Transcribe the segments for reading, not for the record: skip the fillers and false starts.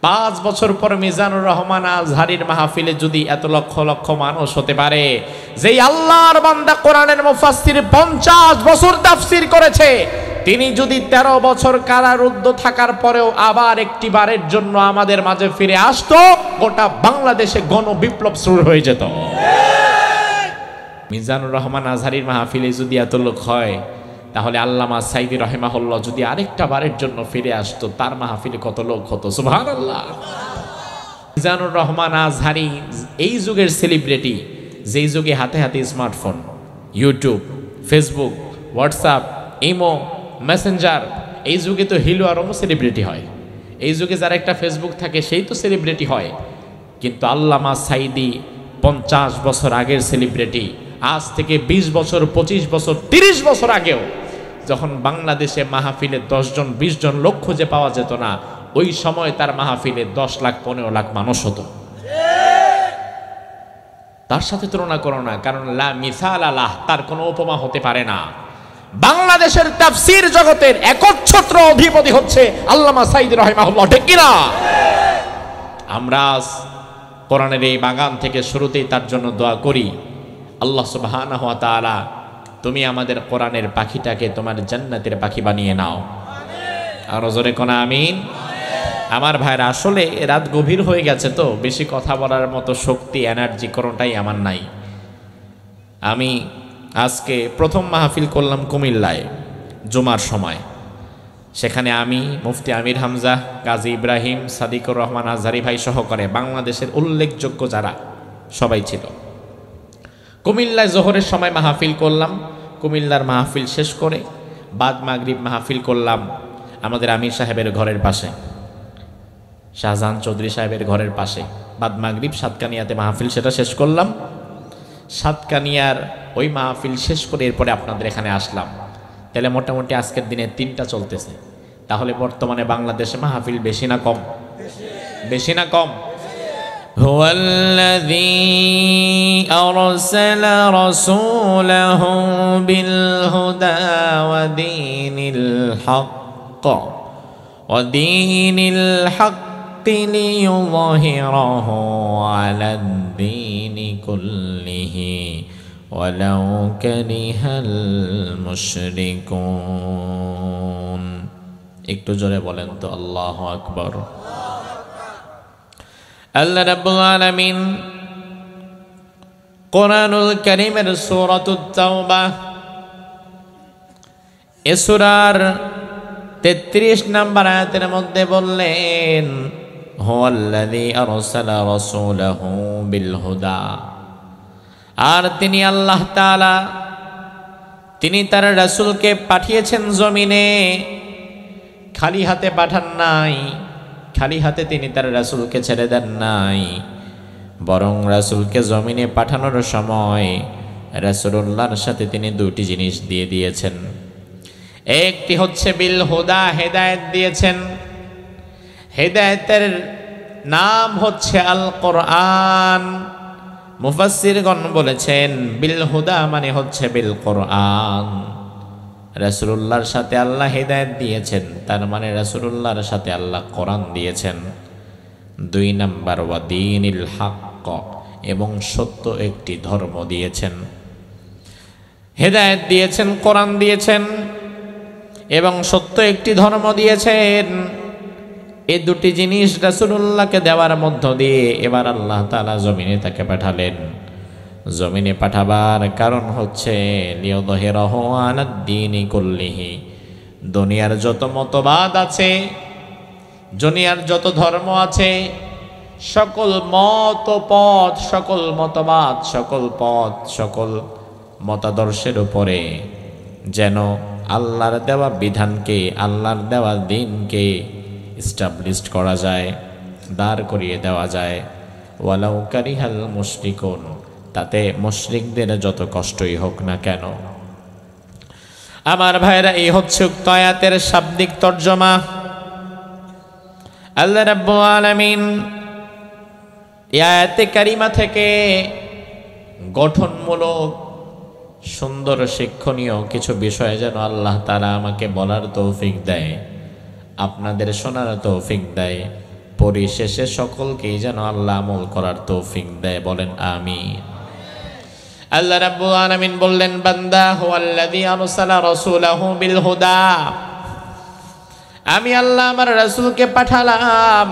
5 বছর পর মিজানুর রহমান আজহারীর মাহফিলে যদি এত লক্ষ লক্ষ মানুষ হতে পারে, যেই আল্লাহর বান্দা কোরআনের মুফাসসির 50 বছর তাফসীর করেছে, তিনি যদি 13 বছর কারারুদ্ধ থাকার পরেও আবার একটি বারের জন্য আমাদের মাঝে ফিরে আসতো, গোটা বাংলাদেশে গণবিপ্লব শুরু হয়ে যেত। মিজানুর রহমান আজহারীর মাহফিলে যদি এত লোক হয়, তাহলে আল্লামা সাইদি রাহিমাহুল্লাহ যদি আরেকটা বারের জন্য ফিরে আসতো, তার মাহফিলে কত লোক হতো! সুবহানাল্লাহ। মিজানুর রহমান আজহারী এই যুগের সেলিব্রিটি, যেই যুগে হাতে হাতে smartphone, YouTube, Facebook, WhatsApp, imo, Messenger, এই যুগে তো হিলো আরও সেলিব্রিটি হয়। এই যুগে যার একটা ফেসবুক থাকে সেই তো সেলিব্রিটি হয়। কিন্তু আল্লামা সাইদি 50 বছর আগের সেলিব্রিটি। আজ থেকে 20 বছর, 25 বছর, 30 বছর আগেও যখন বাংলাদেশে মাহফিলে 10 জন 20 জন লোক খুঁজে পাওয়া যেত না, ওই সময় তার মাহফিলে 10 লাখ 15 লাখ মানুষ হতো। তার সাথে তুলনা করো না, কারণ লা মিসাল আলাহ, তার কোনো উপমা হতে পারে না। বাংলাদেশের তাফসীর জগতের একচ্ছত্র অধিপতি হচ্ছে আল্লামা সাইদি রাহিমাহুল্লাহ, ঠিক কিনা? আমরা কোরআনের এই বাগান থেকে শুরুতেই তার জন্য দোয়া করি, আল্লাহ সুবহানাহু ওয়া তাআলা, তুমি আমাদের কোরআনের পাখিটাকে তোমার জান্নাতের পাখি বানিয়ে নাও। আর জোরে কোন আমিন। আমার ভাইরা, আসলে রাত গভীর হয়ে গেছে, তো বেশি কথা বলার মতো শক্তি, এনার্জি কোনোটাই আমার নাই। আমি আজকে প্রথম মাহফিল করলাম কুমিল্লায় জুমার সময়। সেখানে আমি, মুফতি আমির হামজা, কাজী ইব্রাহিম, সাদিকুর রহমান আজহারী ভাই সহকারে বাংলাদেশের উল্লেখযোগ্য যারা সবাই ছিল। কুমিল্লায় জোহরের সময় মাহফিল করলাম। কুমিল্লার মাহফিল শেষ করে বাদ মাগরিব মাহফিল করলাম আমাদের আমির সাহেবের ঘরের পাশে, শাহজাহান চৌধুরী সাহেবের ঘরের পাশে। বাদ মাগরিব সাতকানিয়াতে মাহফিল সেটা শেষ করলাম। সাতকানিয়ার ওই মাহফিল শেষ করে এরপরে আপনাদের এখানে আসলাম। তাহলে মোটামুটি আজকের দিনে 3টা চলতেছে। তাহলে বর্তমানে বাংলাদেশে মাহফিল বেশি না কম? বেশি না কম? হুয়াল্লাযী আরসালা রাসূলাহু বিল হুদা ওয়া দীনিল হাক্কি লিইয়ুযহিরাহু আলাদ দীনি কুল্লিহি ওয়ালাউ কারিহাল মুশরিকুন। একটু জোরে বলেন তো আল্লাহু আকবার। আল্লাহ রাব্বুল আলামিন কোরআনুল কারীমের সূরাতুত তাওবা, এই সূরার 33 নম্বর আয়াতের মধ্যে বললেন, হুয়াল্লাযী আরসালা রাসূলাহু বিল হুদা, আর তিনি আল্লাহ তাআলা, তিনি তার রাসূলকে পাঠিয়েছেন জমিনে। খালি হাতে পাঠান নাই, খালি হাতে তিনি তার রাসূলকে ছেড়ে দেন নাই, বরং রাসূলকে জমিনে পাঠানোর সময় রাসূলুল্লাহর সাথে তিনি 2টি জিনিস দিয়ে দিয়েছেন। একটি হচ্ছে বিল হুদা, হেদায়েত দিয়েছেন। হেদায়েতের নাম হচ্ছে আল কোরআন। মুফাসসিরগণ বলেছেন বিল হুদা মানে হচ্ছে বিল কোরআন। রাসূলুল্লাহর সাথে আল্লাহ হেদায়েত দিয়েছেন, তার মানে রাসূলুল্লাহর সাথে আল্লাহ কোরআন দিয়েছেন। 2 নাম্বার ওয়া দীনিল হক, এবং সত্য একটি ধর্ম দিয়েছেন। হেদায়েত দিয়েছেন, কোরআন দিয়েছেন এবং সত্য একটি ধর্ম দিয়েছেন। এই 2টি জিনিস রাসূলুল্লাহকে দেওয়ার মধ্য দিয়ে এবার আল্লাহ তাআলা জমিনে তাকে পাঠালেন। জমিনে পাঠাবার কারণ হচ্ছে লিইয়ুযহিরাহু আলাদ দীনি কুল্লিহি, দুনিয়ার যত মতবাদ আছে, দুনিয়ার যত ধর্ম আছে, সকল মতপথ, সকল মতবাদ, সকল পথ, সকল মতাদর্শের উপরে যেন আল্লাহর দেওয়া বিধানকে, আল্লাহর দেওয়া দ্বীনকে এস্টাবলিশড করা যায়, দাঁড় করিয়ে দেওয়া যায়। ওয়ালাউ কারিহাল মুশরিকুন, তাতে মুশরিকদের যত কষ্টই হোক না কেন। আমার ভাইরা, এই হচ্ছে উক্ত আয়াতের শাব্দিক তর্জমা। আল্লাহ রাব্বুল আলামিন এই আয়াতে কারিমা থেকে গঠনমূলক সুন্দর শিক্ষণীয় কিছু বিষয় যেন আল্লাহ তাআলা আমাকে বলার তৌফিক দেয়, আপনাদের শোনার তৌফিক দেয়, পরিশেষে সকলকেই যেন আল্লাহ আমল করার তৌফিক দেয়, বলেন আমিন। আল্লাহ রাব্বুল আলামিন বললেন, বান্দা হুয়াল্লাযী আরসালা রাসূলাহু বিল হুদা, আমি আল্লাহ আমার রাসূলকে পাঠালাম।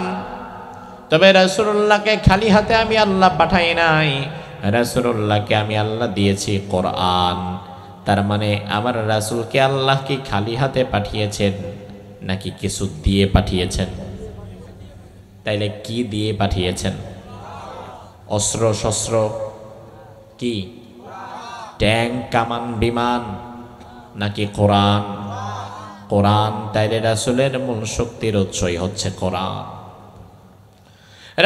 তবে রাসূলুল্লাহকে খালি হাতে আমি আল্লাহ পাঠাই নাই, রাসূলুল্লাহকে আমি আল্লাহ দিয়েছি কোরআন। তার মানে আমার রাসূলকে আল্লাহ কি খালি হাতে পাঠিয়েছেন নাকি কিছু দিয়ে পাঠিয়েছেন? তাইলে কি দিয়ে পাঠিয়েছেন? অস্ত্র শস্ত্র কি? ট্যাঙ্ক কামান বিমান নাকি কোরআন? কোরআন। তাইলে রাসূলের মূল শক্তির উৎসই হচ্ছে কোরআন।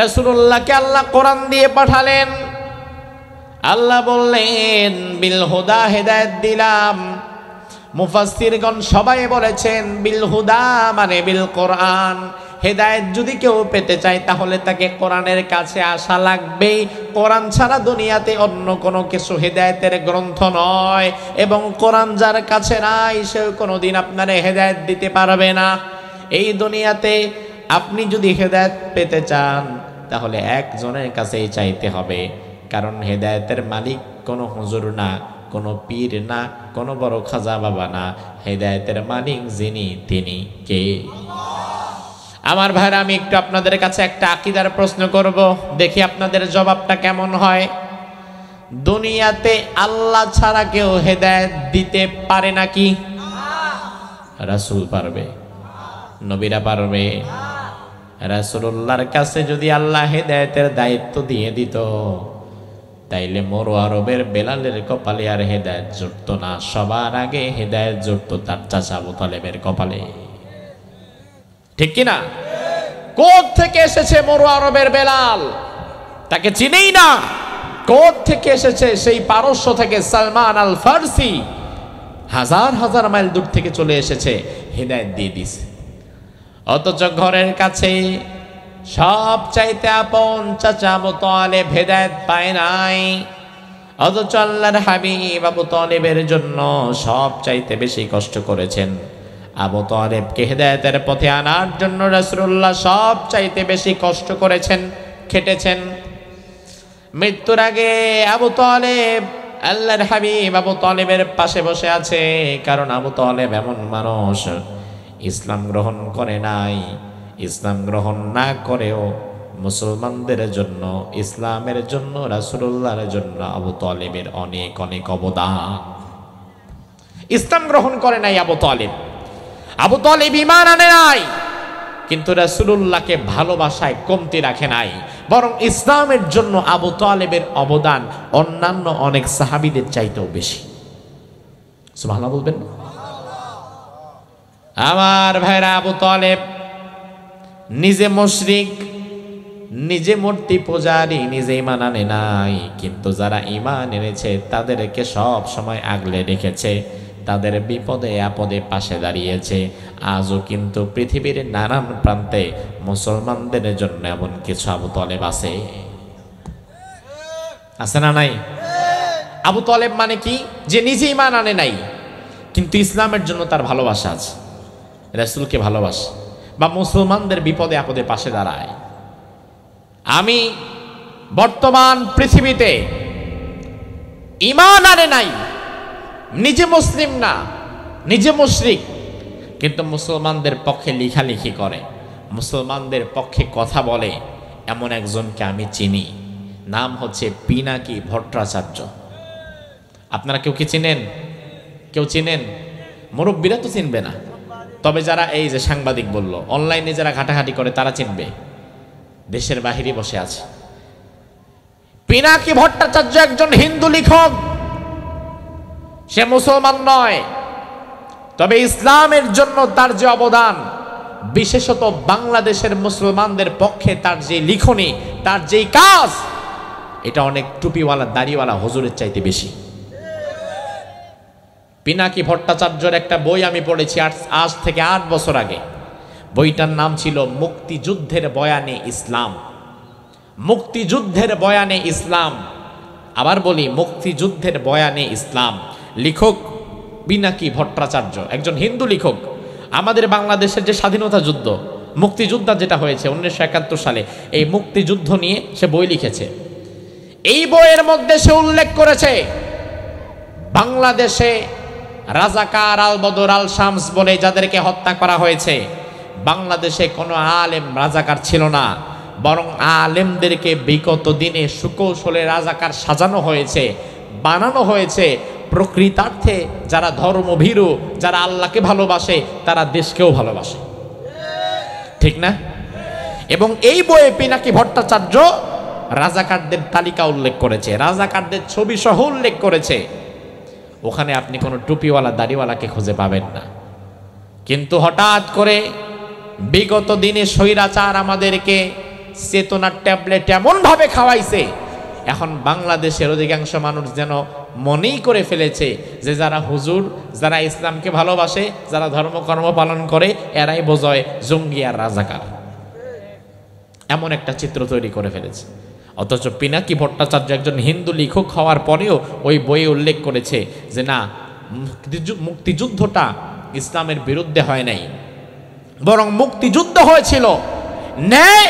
রাসূলুল্লাহকে আল্লাহ কোরআন দিয়ে পাঠালেন। আল্লাহ বললেন বিল হুদা, হেদায়েত দিলাম। মুফাসসিরগণ সবাই বলেছেন বিল হুদা মানে বিল কোরআন। হেদায়েত যদি কেউ পেতে চায় তাহলে তাকে কোরআনের কাছে আসা লাগবে। কোরআন ছাড়া দুনিয়াতে অন্য কোনো কিছু হেদায়েতের গ্রন্থ নয়, এবং কোরআন যার কাছে নাই সেও কোনোদিন আপনারে হেদায়েত দিতে পারবে না। এই দুনিয়াতে আপনি যদি হেদায়েত পেতে চান তাহলে একজনের কাছেই চাইতে হবে, কারণ হেদায়েতের মালিক কোনো হুজুর না, কোনো পীর না, কোনো বড় খাজা বাবা না। হেদায়েতের মালিক যিনি তিনি কে? আমার ভাইরা, আমি একটু আপনাদের কাছে একটা আকীদার প্রশ্ন করব, দেখি আপনাদের জবাবটা কেমন হয়। দুনিয়াতে আল্লাহ ছাড়া কেউ হেদায়েত দিতে পারে নাকি? রাসূল পারবে? নবীরা পারবে? রাসূলুল্লাহর কাছে যদি আল্লাহ হেদায়েতের দায়িত্ব দিয়ে দিত তাইলে মরু আরবের বেলালের কপালে আর হেদায়েত জুটত না। সবার আগে হেদায়েত জুটত তার চাচা আবু তালেবের কপালে, ঠিক কিনা? কোথ থেকে এসেছে মরু আরবের বেলাল? তাকে চিনেই না। কোথ থেকে এসেছে? সেই পারস্য থেকে সালমান আল ফারসি হাজার হাজার মাইল দূর থেকে চলে এসেছে, হেদায়েত দিয়ে দিছে। অথচ ঘরের কাছে সব চাইতে আপন চাচা আবু তালেব হেদায়েত পায় নাই। অথচ আল্লাহর হাবিব আবু তালেবের জন্য সব চাইতে বেশি কষ্ট করেছেন। আবু তালেবকে হেদায়েতের পথে আনার জন্য রাসূলুল্লাহ সব চাইতে বেশি কষ্ট করেছেন, খেটেছেন। মৃত্যুর আগে আবু তালেব আল্লাহর হাবিব আবু তালেবের পাশে বসে আছে, কারণ আবু তালেব এমন মানুষ ইসলাম গ্রহণ করে নাই। ইসলাম গ্রহণ না করেও মুসলমানদের জন্য, ইসলামের জন্য, রাসূলুল্লাহর জন্য আবু তালেবের অনেক অনেক অবদান। ইসলাম গ্রহণ করে নাই আবু তালেব, আবু তালেব ঈমান আনে নাই, কিন্তু রাসূলুল্লাহকে ভালোবাসায় কমতি রাখে নাই, বরং ইসলামের জন্য আবু তালেবের অবদান অন্যান্য অনেক সাহাবীদের চাইতেও বেশি। সুবহানাল্লাহ বলবেন? আমার ভাইরা, আবু তালেব নিজে মুশরিক, নিজে মূর্তি পূজারী, নিজে ঈমান আনে নাই, কিন্তু যারা ঈমান এনেছে তাদেরকে সব সময় আগলে রেখেছে, তাদের বিপদে আপদে পাশে দাঁড়িয়েছে। আজও কিন্তু পৃথিবীর নানান প্রান্তে মুসলমানদের জন্য এমন কিছু আবু তালেব আছে, আছে না নাই? আবু তালেব মানে কি? যে নিজে ঈমান আনে নাই কিন্তু ইসলামের জন্য তার ভালোবাসা আছে, রাসূলকে ভালোবাসে, বা মুসলমানদের বিপদে আপদে পাশে দাঁড়ায়। আমি বর্তমান পৃথিবীতে ঈমান আনে নাই, নিজে মুসলিম না, নিজে মুশরিক, কিন্তু মুসলমানদের পক্ষে লেখালেখি করে, মুসলমানদের পক্ষে কথা বলে, এমন একজনকে আমি চিনি। নাম হচ্ছে পিনাকি ভট্টাচার্য। আপনারা কেউ কি চিনেন? কেউ চিনেন? মুরব্বীরা তো চিনবে না, তবে যারা এই যে সাংবাদিক বলল, অনলাইনে যারা ঘাটাঘাটি করে তারা চিনবে। দেশের বাহিরে বসে আছে। পিনাকি ভট্টাচার্য একজন হিন্দু লেখক, সে মুসলমান নয়, তবে ইসলামের জন্য তার যে অবদান, বিশেষত বাংলাদেশের মুসলমানদের পক্ষে তার যে লিখনি, তার যেই কাজ, এটা অনেক টুপিওয়ালা দাড়িওয়ালা হুজুরের চাইতে বেশি। পিনাকি ভট্টাচার্যের একটা বই আমি পড়েছি আজ থেকে 8 বছর আগে। বইটার নাম ছিল মুক্তিযুদ্ধের বয়ানে ইসলাম। মুক্তিযুদ্ধের বয়ানে ইসলাম, আবার বলি মুক্তিযুদ্ধের বয়ানে ইসলাম। লেখক পিনাকি ভট্টাচার্য, একজন হিন্দু লেখক। আমাদের বাংলাদেশের যে স্বাধীনতা যুদ্ধ, মুক্তিযোদ্ধা যেটা হয়েছে 1971 সালে, এই মুক্তিযুদ্ধ নিয়ে সে বই লিখেছে। এই বইয়ের মধ্যে সে উল্লেখ করেছে বাংলাদেশে রাজাকার, আল বদর, আল শামস বলে যাদেরকে হত্যা করা হয়েছে, বাংলাদেশে কোনো আলেম রাজাকার ছিল না, বরং আলেমদেরকে বিগত দিনে সুকৌশলে রাজাকার সাজানো হয়েছে, বানানো হয়েছে। প্রকৃতার্থে যারা ধর্মভীরু, যারা আল্লাহকে ভালোবাসে, তারা দেশকেও ভালোবাসে, ঠিক না? এবং এই বইয়ে পিনাকি ভট্টাচার্য রাজাকারদের তালিকা উল্লেখ করেছে, রাজাকারদের ছবি সহ উল্লেখ করেছে। ওখানে আপনি কোনো টুপিওয়ালা দাড়িওয়ালাকে খুঁজে পাবেন না। কিন্তু হঠাৎ করে বিগত দিনে স্বৈরাচার আমাদেরকে চেতনার ট্যাবলেট এমন ভাবে খাওয়াইছে, এখন বাংলাদেশের অধিকাংশ মানুষ যেন মনেই করে ফেলেছে যে যারা হুজুর, যারা ইসলামকে ভালোবাসে, যারা ধর্মকর্ম পালন করে, এরাই বোঝায় জঙ্গি আর রাজাকার। এমন একটা চিত্র তৈরি করে ফেলেছে। অথচ পিনাকি ভট্টাচার্য একজন হিন্দু লেখক হওয়ার পরেও ওই বইয়ে উল্লেখ করেছে যে না, মুক্তিযুদ্ধটা ইসলামের বিরুদ্ধে হয় নাই, বরং মুক্তিযুদ্ধ হয়েছিল ন্যায়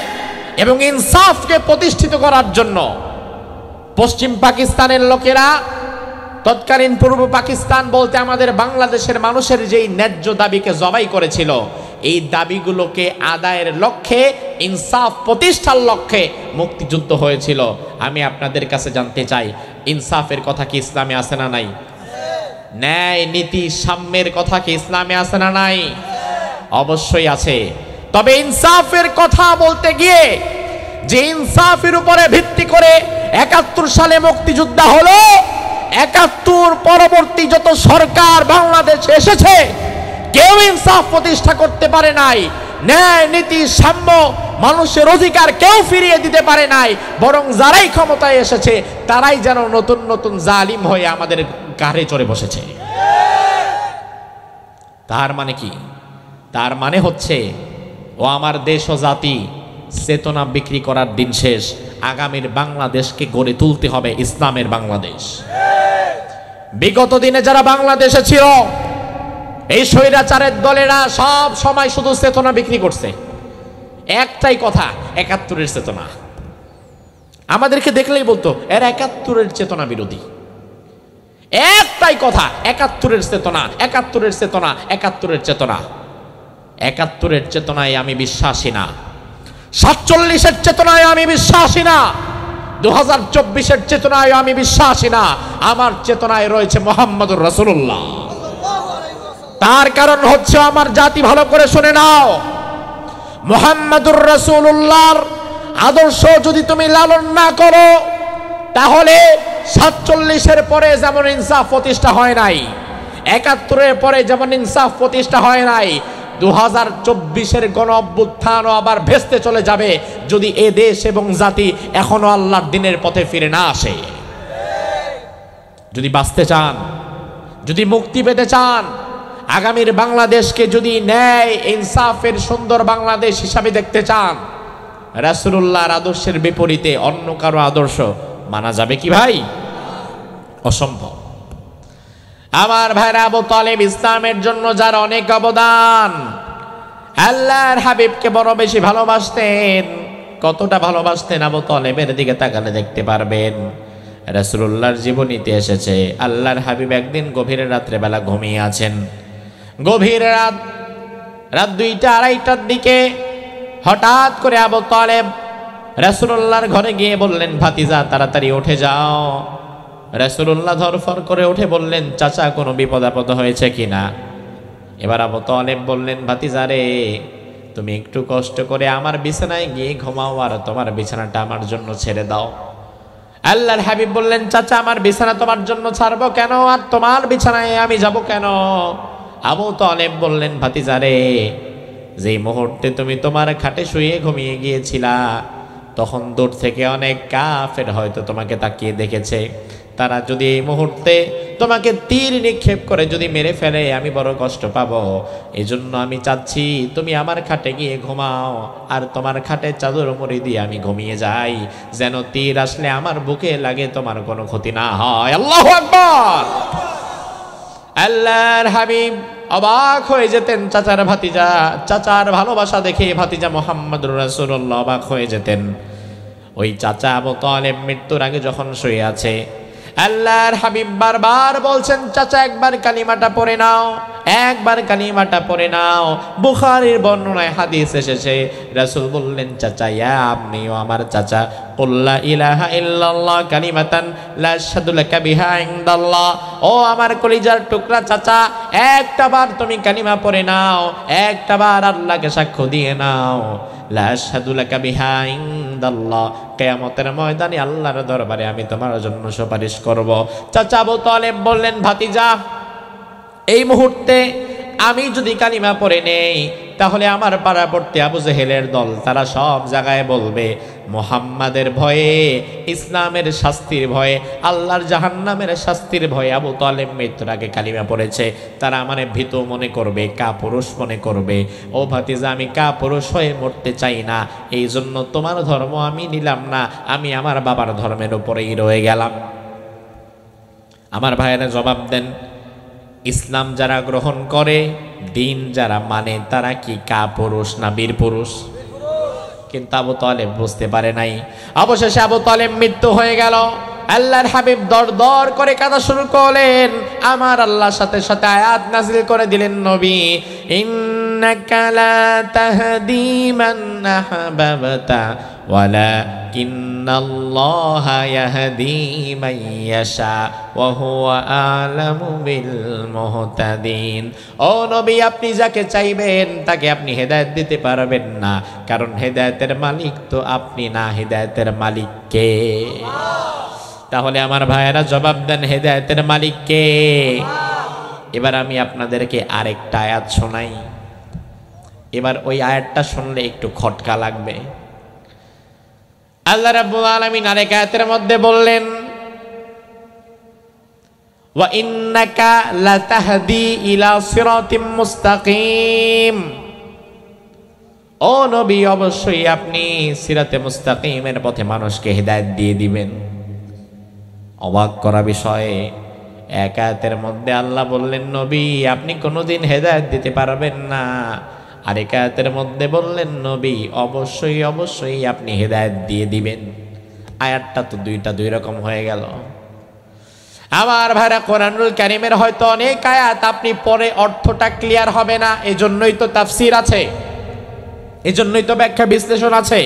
এবং ইনসাফকে প্রতিষ্ঠিত করার জন্য। পশ্চিম পাকিস্তানের লোকেরা, তৎকালীন পূর্ব পাকিস্তান বলতে আমাদের বাংলাদেশের মানুষের যেই ন্যায্য দাবিকে জবাই করেছিল, এই দাবিগুলোকে আদায়ের লক্ষ্যে, ইনসাফ প্রতিষ্ঠার লক্ষ্যে মুক্তিযুদ্ধ হয়েছিল। আমি আপনাদের কাছে জানতে চাই, ইনসাফের কথা কি ইসলামে আছে না নাই? ন্যায় নীতি সাম্যের কথা কি ইসলামে আছে না নাই? অবশ্যই আছে। তবে ইনসাফের কথা বলতে গিয়ে যে ইনসাফের উপরে ভিত্তি করে 71 সালে মুক্তিযুদ্ধ হলো, 71 পরবর্তী যত সরকার বাংলাদেশে এসেছে, কেউ ইনসাফ প্রতিষ্ঠা করতে পারে নাই, ন্যায় নীতি সাম্য মানুষের অধিকার কেউ ফিরিয়ে দিতে পারে নাই। বরং যারাই ক্ষমতায় এসেছে তারাই যেন নতুন নতুন জালিম হয়ে আমাদের ঘাড়ে চড়ে বসেছে। তার মানে কি? তার মানে হচ্ছে, ও আমার দেশ ও জাতি, চেতনা বিক্রি করার দিন শেষ। আগামীর বাংলাদেশকে গড়ে তুলতে হবে ইসলামের বাংলাদেশ। বিগত দিনে যারা বাংলাদেশে ছিল, এই স্বৈরাচারের দলেরা সব সময় শুধু চেতনা বিক্রি করছে। একটাই কথা, 71-এর চেতনা। আমাদেরকে দেখলেই বলতো এরা 71-এর চেতনা বিরোধী। একটাই কথা, 71-এর চেতনা, 71-এর চেতনা, 71-এর চেতনা। 71-এর চেতনায় আমি বিশ্বাসী না, 47-এর চেতনায় আমি বিশ্বাসী না, 2024-এর চেতনায় আমি বিশ্বাসী না। আমার চেতনায় রয়েছে মুহাম্মদুর রাসূলুল্লাহ। তার কারণ হচ্ছে, আমার জাতি ভালো করে শুনে নাও, মুহাম্মদুর রাসূলুল্লাহর আদর্শ যদি তুমি লালন না করো, তাহলে 47-এর পরে যেমন ইনসাফ প্রতিষ্ঠা হয় নাই, 71-এর পরে যেমন ইনসাফ প্রতিষ্ঠা হয় নাই, 2024-এর গণ অভ্যুত্থানও আবার ভেস্তে চলে যাবে যদি এ দেশ এবং জাতি এখনো আল্লাহর দিনের পথে ফিরে না আসে। যদি বাঁচতে চান, যদি মুক্তি পেতে চান, আগামীর বাংলাদেশকে যদি ন্যায় ইনসাফের সুন্দর বাংলাদেশ হিসাবে দেখতে চান, রাসূলুল্লাহর আদর্শের বিপরীতে অন্য কারো আদর্শ মানা যাবে কি ভাই? অসম্ভব। আমার ভাইরা, আবু তালেব ইসলামের জন্য যার অনেক অবদান, আল্লাহর হাবিবকে বড় বেশি ভালোবাসতেন। কতটা ভালোবাসতেন আবু তালেবের দিকে তাকালে দেখতে পারবেন। রাসূলুল্লাহর জীবনীতে এসেছে, আল্লাহর হাবিব একদিন গভীর রাত্রে বেলা ঘুমিয়ে আছেন। গভীর রাত 2টা 2:30টার দিকে হঠাৎ করে আবু তালেব রাসূলুল্লাহর ঘরে গিয়ে বললেন, ভাতিজা তাড়াতাড়ি উঠে যাও। রাসূলুল্লাহ ধরফর করে উঠে বললেন, চাচা কোনো বিপদ আপদ হয়েছে কিনা? এবার আবু তালেব বললেন, ভাতিজা রে, তুমি একটু কষ্ট করে আমার বিছানায় গিয়ে ঘুমাও, আর তোমার বিছানাটা আমার জন্য ছেড়ে দাও। আল্লাহর হাবিব বললেন, চাচা আমার বিছানা তোমার জন্য ছাড়বো কেন, আর তোমার বিছানায় আমি যাব কেন? আবু তালেব বললেন, ভাতিজা রে, যেই মুহূর্তে তুমি তোমার খাটে শুয়ে ঘুমিয়ে গিয়েছিলা, তখন দূর থেকে অনেক কাফের হয়তো তোমাকে তাকিয়ে দেখেছে। তারা যদি এই মুহূর্তে তোমাকে তীর নিক্ষেপ করে যদি মেরে ফেলে, আমি বড় কষ্ট পাবো। এই জন্য আমি চাচ্ছি তুমি আমার খাটে গিয়ে ঘুমাও, আর তোমার খাটে চাদর মুড়ি দিয়ে আমি ঘুমিয়ে যাই, যেন তীর আসলে আমার বুকে লাগে, তোমার কোনো ক্ষতি না হয়। আল্লাহু আকবার। আল্লাহর হাবিব অবাক হয়ে যেতেন চাচার ভাতিজা, চাচার ভালোবাসা দেখে ভাতিজা মুহাম্মদুর রাসূলুল্লাহ অবাক হয়ে যেতেন। ওই চাচা আবু তালেব মৃত্যুর আগে যখন শুয়ে আছে, আল্লাহর হাবিব বারবার বলছেন, চাচা একবার কালিমাটা পড়ে নাও, একবার কালিমাটা পড়ে নাও। বুখারীর বর্ণনায় হাদিস এসেছে, রাসূল বললেন, চাচা ইয়া আপনিও আমার চাচা, কুল লা ইলাহা ইল্লাল্লাহ কালিমাতান লা আশহাদু লাকা বিহা ইনদাল্লাহ। ও আমার কলিজার টুকরা চাচা, একটা বার তুমি কালিমা পড়ে নাও, একটা বার আল্লাহকে সাক্ষ্য দিয়ে নাও, লা আশহাদু লাকা বিহা ইনদাল্লাহ, কিয়ামতের ময়দানে আল্লাহর দরবারে আমি তোমার জন্য সুপারিশ করব। চাচা আবু তালেব বললেন, ভাতিজা এই মুহূর্তে আমি যদি কালিমা পড়ে নেই, তাহলে আমার পাড়াপড়তে আবু জেহেলের দল তারা সব জায়গায় বলবে মুহাম্মাদের ভয়ে, ইসলামের শাস্তির ভয়ে, আল্লাহর জাহান্নামের শাস্তির ভয়ে আবু তালেব মৃত্যুর আগে কালিমা পড়েছে। তারা আমারে ভীত মনে করবে, কাপুরুষ মনে করবে। ও ভাতিজা, আমি কাপুরুষ হয়ে মরতে চাই না, এই জন্য তোমার ধর্ম আমি নিলাম না, আমি আমার বাবার ধর্মের উপরেই রয়ে গেলাম। আমার ভাইয়েরা জবাব দেন, ইসলাম যারা গ্রহণ করে, দিন যারা মানে, তারা কি কাপুরুষ না বীর পুরুষ? কিন্তু আবু তালেব বুঝতে পারে নাই। অবশেষে আবু তালেব মৃত্যু হয়ে গেল। আল্লাহর হাবিব দর দর করে কাঁদা শুরু করলেন। আমার আল্লাহর সাথে সাথে আয়াত নাজিল করে দিলেন, নবী ইন্নাকা লা তাহদি মান আহবাবতা ওয়ালাকিন্নাল্লাহা ইয়াহদি মান ইয়াশা ওয়া হুয়া আ'লামু বিল মুহতাদিন। ও নবী, আপনি যাকে চাইবেন তাকে আপনি হেদায়েত দিতে পারবেন না, কারণ হেদায়েতের মালিক তো আপনি না, হেদায়েতের মালিক কে? তাহলে আমার ভাইয়েরা জবাব দেন, হেদায়েতের মালিক কে? এবার আমি আপনাদেরকে আরেকটা আয়াত শোনাই। এবার ওই আয়াতটা শুনলে একটু খটকা লাগবে। আল্লাহ রাব্বুল আলামিন আরেক আয়াতের মধ্যে বললেন, ওয়া ইন্নাকা লাতাহদি ইলা সিরাতিম মুস্তাকিম। ও নবী, অবশ্যই আপনি সিরাতে মুস্তাকিমের পথে মানুষকে হেদায়েত দিয়ে দিবেন। অবাক করা বিষয়ে এক আয়াতের মধ্যে আল্লাহ বললেন, নবী আপনি কোনোদিন হেদায়েত দিতে পারবেন না। আরেক আয়াতের মধ্যে বললেন, নবী অবশ্যই অবশ্যই আপনি হেদায়েত দিয়ে দিবেন। আয়াতটা তো দুইটা দুই রকম হয়ে গেল। আমার ভাইরা, কোরআনুল কারীমের হয়তো অনেক আয়াত আপনি পরে অর্থটা ক্লিয়ার হবে না, এজন্যই তো তাফসীর আছে, এজন্যই তো ব্যাখ্যা বিশ্লেষণ আছে।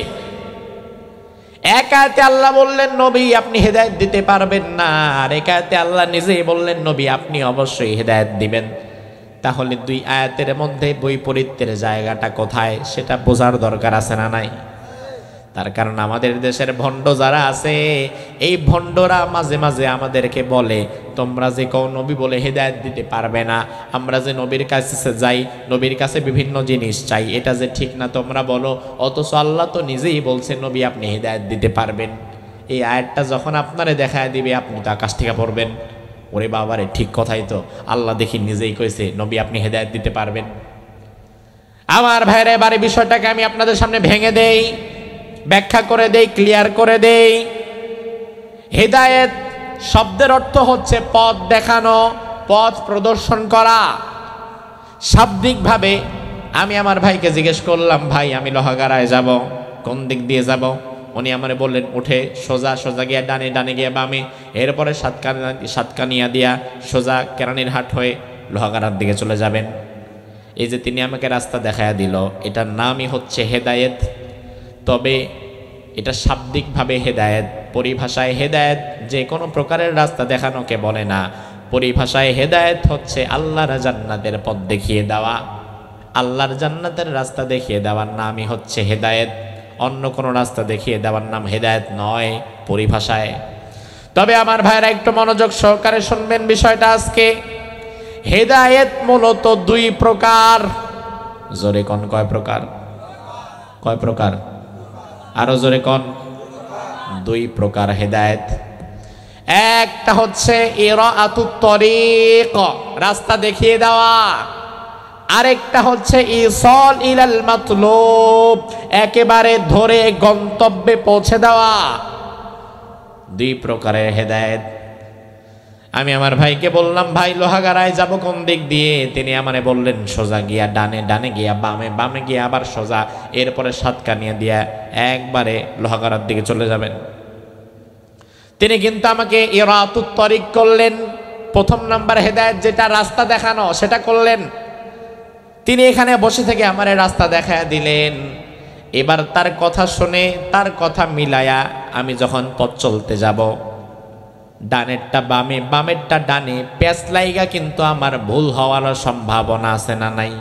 এক আয়াতে আল্লাহ বললেন, নবী আপনি হেদায়েত দিতে পারবেন না, আর এক আয়াতে আল্লাহ নিজেই বললেন, নবী আপনি অবশ্যই হেদায়েত দিবেন। তাহলে দুই আয়াতের মধ্যে বৈপরীত্যের জায়গাটা কোথায় সেটা বোঝার দরকার আছে না নাই? তার কারণ আমাদের দেশের ভণ্ড যারা আছে, এই ভণ্ডরা মাঝে মাঝে আমাদেরকে বলে, তোমরা যে কেউ নবী বলে হেদায়েত দিতে পারবে না, আমরা যে নবীর কাছে যাই, নবীর কাছে বিভিন্ন জিনিস চাই, এটা যে ঠিক না তোমরা বলো, অথচ আল্লাহ তো নিজেই বলছে নবী আপনি হেদায়েত দিতে পারবেন। এই আয়াতটা যখন আপনারে দেখায় দিবে, আপনি তো আকাশ থেকে পড়বেন, ওরে বাবারে ঠিক কথাই তো, আল্লাহ দেখি নিজেই কইছে নবী আপনি হেদায়েত দিতে পারবেন। আমার ভাইরা, এবারে বিষয়টাকে আমি আপনাদের সামনে ভেঙে দেই, ব্যাখ্যা করে দেই, ক্লিয়ার করে দেই। হেদায়েত শব্দের অর্থ হচ্ছে পথ দেখানো, পথ প্রদর্শন করা। শাব্দিকভাবে আমি আমার ভাইকে জিজ্ঞেস করলাম, ভাই আমি লোহাগাড়ায় যাব, কোন দিক দিয়ে যাব? উনি আমারে বললেন, উঠে সোজা সোজা গিয়া ডানে, ডানে গিয়া বামে, এরপরে সাতকানিয়া দিয়া সোজা কেরানীর হাট হয়ে লোহাগাড়ার দিকে চলে যাবেন। এই যে তিনি আমাকে রাস্তা দেখায়া দিল, এটার নামই হচ্ছে হেদায়েত। তবে এটা শাব্দিকভাবে হেদায়েত, পরিভাষায় হেদায়েত যে কোনো প্রকারের রাস্তা দেখানোকে বলে না। পরিভাষায় হেদায়েত হচ্ছে আল্লাহর জান্নাতের পথ দেখিয়ে দেওয়া, আল্লাহর জান্নাতের রাস্তা দেখিয়ে দেওয়ার নামই হচ্ছে হেদায়েত। অন্য কোনো রাস্তা দেখিয়ে দেওয়ার নাম হেদায়েত নয় পরিভাষায়। তবে আমার ভাইরা একটু মনোযোগ সহকারে শুনবেন বিষয়টা আজকে। হেদায়েত মূলত দুই প্রকার। জোরে কোন কয় প্রকার? কয় প্রকার? আরো জোরে কোন? দুই প্রকার হেদায়েত। একটা হচ্ছে ইরাআতুত তরিক, রাস্তা দেখিয়ে দেওয়া। আরেকটা হচ্ছে ইসাল ইলাল মাতলুব, একেবারে ধরে গন্তব্যে পৌঁছে দেওয়া। দুই প্রকারের হেদায়েত। আমি আমার ভাইকে বললাম, ভাই লোহাগাড়ায় যাব কোন দিক দিয়ে? তিনি আমারে বললেন, সোজা গিয়া ডানে, ডানে গিয়া বামে, বামে গিয়া আবার সোজা, এরপরে সাতকানিয়া দিয়া একবারে লোহাগাড়ার দিকে চলে যাবেন। তিনি কিন্তু আমাকে ইরাতুত তরিক করলেন, প্রথম নাম্বার হেদায়েত যেটা রাস্তা দেখানো সেটা করলেন। তিনি এখানে বসে থেকে আমারে রাস্তা দেখায়া দিলেন। এবার তার কথা শুনে, তার কথা মিলায়া আমি যখন পথ চলতে যাব, ডানেরটা বামে, বামেরটা ডানে, প্যাচ লাইগা কিন্তু আমার ভুল হওয়ার সম্ভাবনা আছে না নাই?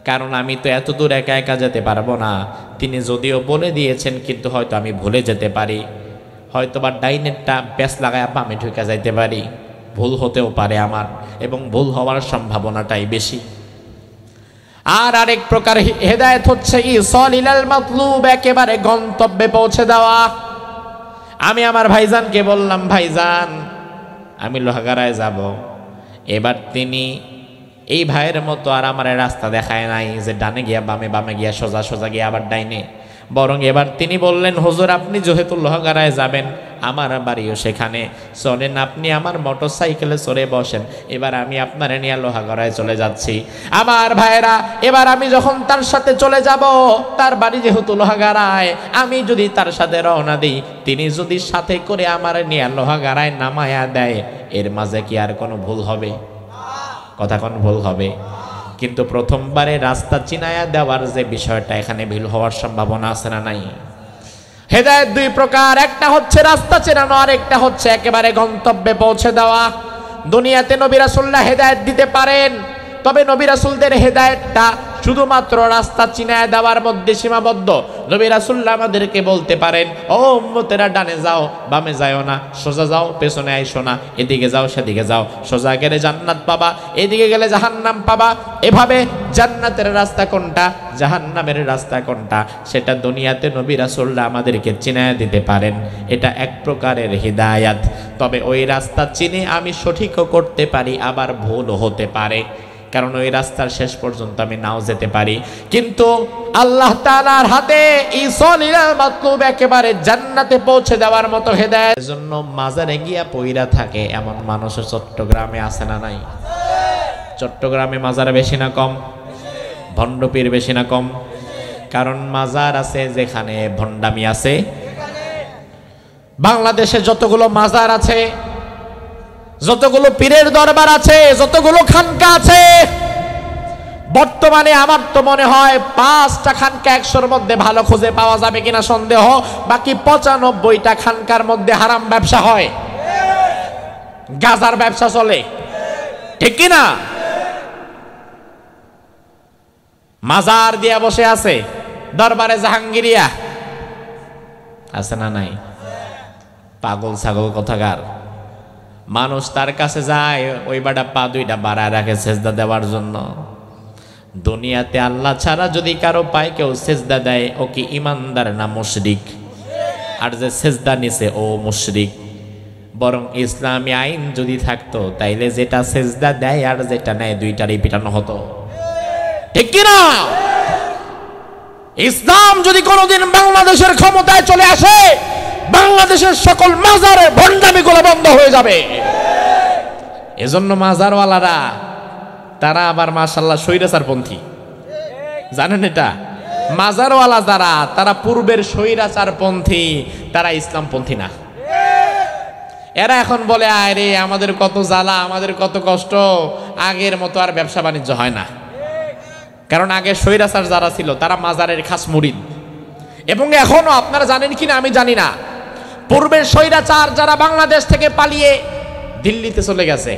কারণ আমি তো এত দূর একা একা যেতে পারবো না। তিনি যদিও বলে দিয়েছেন, কিন্তু হয়তো আমি ভুলে যেতে পারি, হয়তো বা ডাইনেরটা প্যাচ লাগায় বামে ঢুকে যাইতে পারি, ভুল হতেও পারে আমার, এবং ভুল হওয়ার সম্ভাবনাটাই বেশি। আর আরেক প্রকার হেদায়েত হচ্ছে ইসাল ইলাল মাতলুব, একেবারে গন্তব্যে পৌঁছে দেওয়া। আমি আমার ভাইজানকে বললাম, ভাইজান আমি লোহাগাড়ায় যাব। এবার তিনি এই ভাইয়ের মতো আর আমার রাস্তা দেখায় নাই যে ডানে গিয়া বামে, বামে গিয়া সোজা, সোজা গিয়া আবার ডাইনে, বরং এবার তিনি বললেন, হুজুর আপনি যেহেতু লোহাগাড়ায় যাবেন, আমার বাড়িও সেখানে, চলেন আপনি আমার মোটর সাইকেলে চড়ে বসেন, এবার আমি আপনার নিয়ে লোহাগাড়ায় চলে যাচ্ছি। আমার ভাইয়েরা, এবার আমি যখন তার সাথে চলে যাব, তার বাড়ি যেহেতু লোহাগাড়ায়, আমি যদি তার সাথে রওনা দিই, তিনি যদি সাথে করে আমার নিয়ে লোহাগাড়ায় নামায়া দেয়, এর মাঝে কি আর কোনো ভুল হবে? কথা কোন ভুল হবে? কিন্তু প্রথমবারে রাস্তা চিনায়া দেওয়ার যে বিষয়টা, এখানে ভুল হওয়ার সম্ভাবনা আছে না নাই? হেদায়েত দুই প্রকার, একটা হচ্ছে রাস্তা চেনানো, আর একটা হচ্ছে একেবারে গন্তব্যে পৌঁছে দেওয়া। দুনিয়াতে নবী রাসূলুল্লাহ হেদায়েত দিতে পারেন, তবে নবী রাসূলদের হেদায়েতটা শুধুমাত্র রাস্তা চিনায়া দেওয়ার মধ্যে সীমাবদ্ধ। নবী রাসূলুল্লাহ আমাদেরকে বলতে পারেন, ও উম্মতেরা ডানে যাও, বামে যাও না, সোজা যাও, পেছনে আইসো না, এদিকে যাও, সেদিকে যাও, সোজা গেলে জান্নাত পাবা, এদিকে গেলে জাহান্নাম পাবা। এভাবে জান্নাতের রাস্তা কোনটা, জাহান্নামের রাস্তা কোনটা, সেটা দুনিয়াতে নবী রাসূলুল্লাহ আমাদেরকে চিনায়া দিতে পারেন। এটা এক প্রকারের হিদায়াত। তবে ওই রাস্তা চিনে আমি সঠিকও করতে পারি, আবার ভুলও হতে পারে, কারণ ওই রাস্তার শেষ পর্যন্ত আমি নাও যেতে পারি। কিন্তু আল্লাহ তাআলার হাতে ইসাল ইলাল মাতলুব, একেবারে জান্নাতে পৌঁছে দেওয়ার মতো হেদায়েত। এজন্য মাজারে গিয়া পইরা থাকে এমন মানুষ চট্টগ্রামে আছে না নাই? চট্টগ্রামে মাজার বেশি না কম? ভণ্ডপীর বেশি না কম? কারণ মাজার আছে যেখানে ভণ্ডামি আছে। বাংলাদেশে যতগুলো মাজার আছে, যতগুলো পীরের দরবার আছে, যতগুলো খানকা আছে, বর্তমানে আমার তো মনে হয় 5টা খানকা 100-র মধ্যে ভালো খুঁজে পাওয়া যাবে কিনা সন্দেহ। বাকি 95টা খানকার মধ্যে হারাম ব্যবসা হয়, গাজার ব্যবসা চলে, ঠিক কিনা? মাজার দিয়া বসে আছে, দরবারে জাহাঙ্গীরিয়া আছে না নাই? পাগল ছাগল কথাকার মানুষ তার কাছে যায়, ওই বাটা পা দুইটা বাড়ায় রাখে সেজদা দেওয়ার জন্য। দুনিয়াতে আল্লাহ ছাড়া যদি কারো পায় কেউ সেজদা দেয়, ও কি ইমানদার না মুশরিক? আর যে সেজদা নিছে ও মুশরিক। বরং ইসলামী আইন যদি থাকতো, তাইলে যেটা সেজদা দেয় আর যেটা নেয় দুইটারই পিটানো হতো, ঠিক কিনা? ইসলাম যদি কোনোদিন বাংলাদেশের ক্ষমতায় চলে আসে, বাংলাদেশের সকল মাজারের ভণ্ডামিগুলো বন্ধ হয়ে যাবে। এজন্য মাজারওয়ালারা তারা আবার মাশাআল্লাহ স্বৈরাচারপন্থী, জানেন এটা? মাজারওয়ালা যারা, তারা পূর্বের স্বৈরাচারপন্থী, তারা ইসলামপন্থী না। এরা এখন বলে, আয় রে আমাদের কত জ্বালা, আমাদের কত কষ্ট, আগের মতো আর ব্যবসা বাণিজ্য হয় না। কারণ আগে স্বৈরাচার যারা ছিল তারা মাজারের খাস মুরিদ। এবং এখনো আপনারা জানেন কিনা আমি জানি না, পূর্বের স্বৈরাচার যারা বাংলাদেশ থেকে পালিয়ে দিল্লিতে চলে গেছে,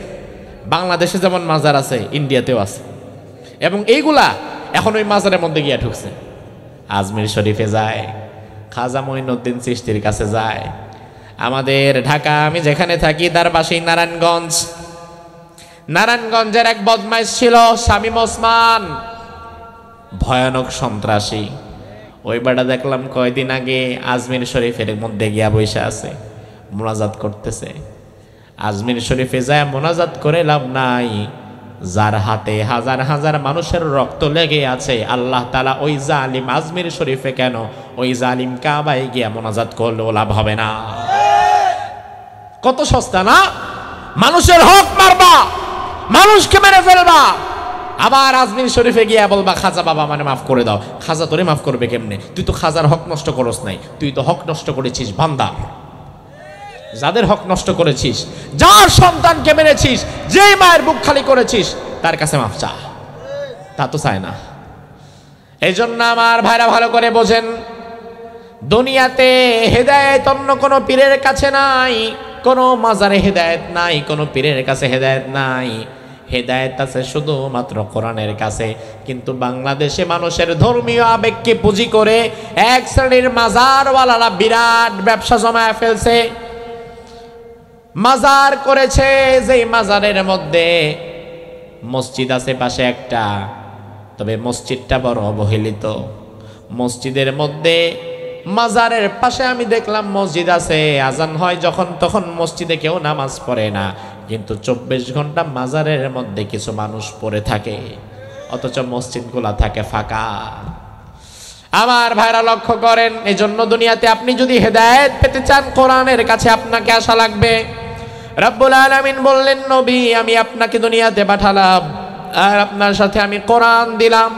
বাংলাদেশে যেমন মাজার আছে ইন্ডিয়াতেও আছে, এবং এইগুলা এখন ওই মাজারের মধ্যে গিয়া ঢুকছে। আজমির শরীফে যায়, খাজা মঈনুদ্দিন চিশতির কাছে যায়। আমাদের ঢাকা, আমি যেখানে থাকি তার পাশেই নারায়ণগঞ্জ, নারায়ণগঞ্জের এক বদমাইশ ছিল শামীম ওসমান, ভয়ানক সন্ত্রাসী। ওই বেটা দেখলাম কয়দিন আগে আজমির শরীফের মধ্যে গিয়া বসে আছে, মোনাজাত করতেছে। আজমির শরীফে যায় মোনাজাত করে লাভ নাই, যার হাতে হাজার হাজার মানুষের রক্ত লেগে আছে, আল্লাহ তাআলা ওই জালিম আজমির শরীফে কেন, ওই জালিম কাবায় গিয়া মোনাজাত করলেও লাভ হবে না। কত সস্তা না? মানুষের হক মারবা, মানুষকে মেরে ফেলবা, আবার আজমির শরীফে গিয়া বলবা খাজা বাবা মানে মাফ করে দাও। খাজা তোরে মাফ করবে কেমনে? তুই তো খাজার হক নষ্ট করস নাই, তুই তো হক নষ্ট করেছিস বান্দা। যাদের হক নষ্ট করেছিস, যার সন্তানকে মেরেছিস, যেই মায়ের বুক খালি করেছিস, তার কাছে মাফ চা। তা তো চায় না। এই জন্য আমার ভাইরা ভালো করে বোঝেন, দুনিয়াতে হেদায়েত অন্য কোনো পীরের কাছে নাই, কোনো মাজারে হেদায়েত নাই, কোনো পীরের কাছে হেদায়েত নাই। হেদায়েত আছে শুধুমাত্র কোরআনের কাছে। কিন্তু বাংলাদেশে মানুষের ধর্মীয় আবেগকে পুঁজি করে এক শ্রেণীর মাজারওয়ালারা বিরাট ব্যবসা জমায় ফেলছে। মাজার করেছে, যেই মাজারের মধ্যে মসজিদ আছে পাশে একটা, তবে মসজিদটা বড় অবহেলিত। মসজিদের মধ্যে মাজারের পাশে আমি দেখলাম মসজিদ আছে, আজান হয় যখন তখন মসজিদে কেউ নামাজ পড়ে না, কিন্তু 24 ঘন্টা মাজারের মধ্যে কিছু মানুষ পড়ে থাকে, অথচ মসজিদগুলা থাকে ফাঁকা। আমার ভাইরা লক্ষ্য করেন, এই জন্য দুনিয়াতে আপনি যদি হেদায়েত পেতে চান, কোরআনের কাছে আপনাকে আসা লাগবে। রব্বুল আলামিন বললেন, নবী আমি আপনাকে দুনিয়াতে পাঠালাম আর আপনার সাথে আমি কোরআন দিলাম।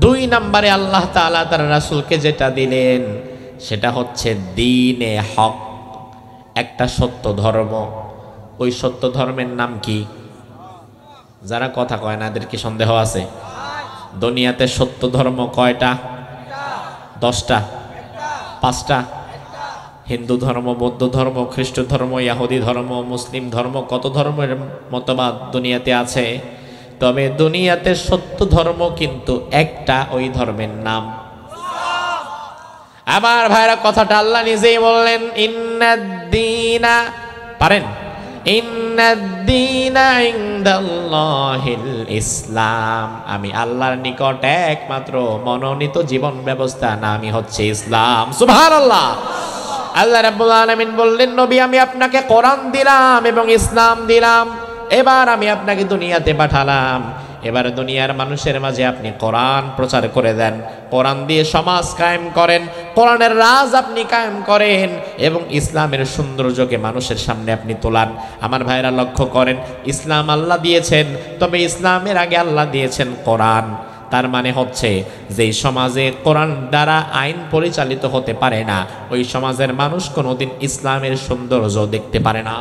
2 নম্বরে আল্লাহ তাআলা তার রাসূলকে যেটা দিলেন সেটা হচ্ছে দ্বীনে হক, একটা সত্য ধর্ম। ওই সত্য ধর্মের নাম কি? যারা কথা কয় না এদের কি সন্দেহ আছে? দুনিয়াতে সত্য ধর্ম কয়টা? 10টা, 5টা। হিন্দু ধর্ম, বৌদ্ধ ধর্ম, খ্রিস্ট ধর্ম, ইহুদি ধর্ম, মুসলিম ধর্ম, কত ধর্মের মতবাদ দুনিয়াতে আছে। তবে দুনিয়াতে সত্য ধর্ম কিন্তু একটা, ওই ধর্মের নাম। আমার ভাইরা কথাটা আল্লাহ নিজেই বললেন, ইন্নাদ-দীনা, পারেন? ইন্নাদ-দীনা ইনদাল্লাহিল ইসলাম। আমি আল্লাহর নিকট একমাত্র মনোনীত জীবন ব্যবস্থা নামই হচ্ছে ইসলাম। সুবহানাল্লাহ। আল্লাহ রাব্বুল আলামিন বললেন, নবী আমি আপনাকে কোরআন দিলাম এবং ইসলাম দিলাম, এবার আমি আপনাকে দুনিয়াতে পাঠালাম, এবার দুনিয়ার মানুষের মাঝে আপনি কোরআন প্রচার করে দেন, কোরআন দিয়ে সমাজ কায়েম করেন, কোরআনের রাজ আপনি কায়েম করেন এবং ইসলামের সৌন্দর্যকে মানুষের সামনে আপনি তোলান। আমার ভাইরা লক্ষ্য করেন, ইসলাম আল্লাহ দিয়েছেন, তবে ইসলামের আগে আল্লাহ দিয়েছেন কোরআন। তার মানে হচ্ছে যেই সমাজে কোরআন দ্বারা আইন পরিচালিত হতে পারে না, ওই সমাজের মানুষ কোনোদিন ইসলামের সৌন্দর্য দেখতে পারে না।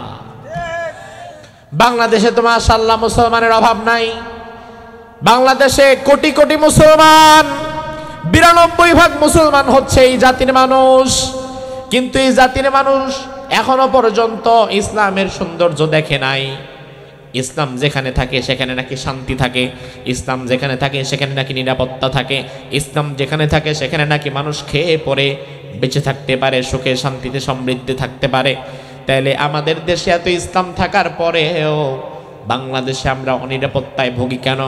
বাংলাদেশে তো মাশাআল্লাহ মুসলমানের অভাব নাই। বাংলাদেশে কোটি কোটি মুসলমান, 92% মুসলমান হচ্ছে এই জাতির মানুষ। কিন্তু এই জাতির মানুষ এখনো পর্যন্ত ইসলামের সৌন্দর্য দেখে নাই। ইসলাম যেখানে থাকে সেখানে নাকি শান্তি থাকে, ইসলাম যেখানে থাকে সেখানে নাকি নিরাপত্তা থাকে, ইসলাম যেখানে থাকে সেখানে নাকি মানুষ খেয়ে পরে বেঁচে থাকতে পারে, সুখে শান্তিতে সমৃদ্ধি থাকতে পারে। তাইলে আমাদের দেশে এত ইসলাম থাকার পরেও বাংলাদেশে আমরা অনিরাপত্তায় ভুগি কেন?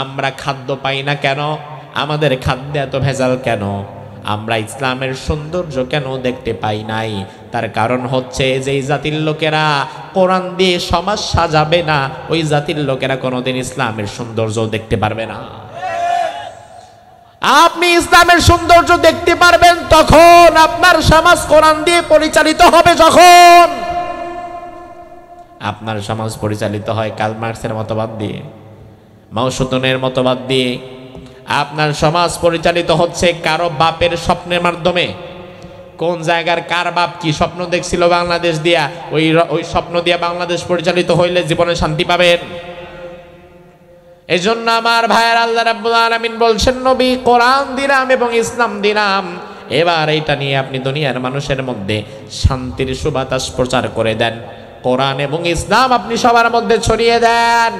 আমরা খাদ্য পাই না কেন? আমাদের খাদ্যে এত ভেজাল কেন? আমরা ইসলামের সৌন্দর্য কেন দেখতে পাই নাই? তার কারণ হচ্ছে যেই জাতির লোকেরা কোরআন দিয়ে সমাজ সাজাবে না, ওই জাতির লোকেরা কোনোদিন ইসলামের সৌন্দর্য দেখতে পারবে না। আপনি ইসলামের সৌন্দর্য দেখতে পারবেন তখন আপনার সমাজ কোরআন দিয়ে পরিচালিত হবে। যখন আপনার সমাজ পরিচালিত হয় কার্ল মার্কসের মতবাদ দিয়ে, মাও সেতুংয়ের মতবাদ দিয়ে, আপনার সমাজ পরিচালিত হচ্ছে কারো বাপের স্বপ্নের মাধ্যমে। কোন জায়গার কার বাপ কি স্বপ্ন দেখছিল বাংলাদেশ দিয়া, ওই স্বপ্ন দিয়া বাংলাদেশ পরিচালিত হইলে জীবনে শান্তি পাবেন। এই জন্য আমার ভাইয়ের আল্লাহ রাব্বুল আলামিন বলছেন, নবী কোরআন দিলাম এবং ইসলাম দিলাম, এবার এইটা নিয়ে আপনি দুনিয়ার মানুষের মধ্যে শান্তির সুবাতাস প্রচার করে দেন। কোরআন এবং ইসলাম আপনি সবার মধ্যে ছড়িয়ে দেন।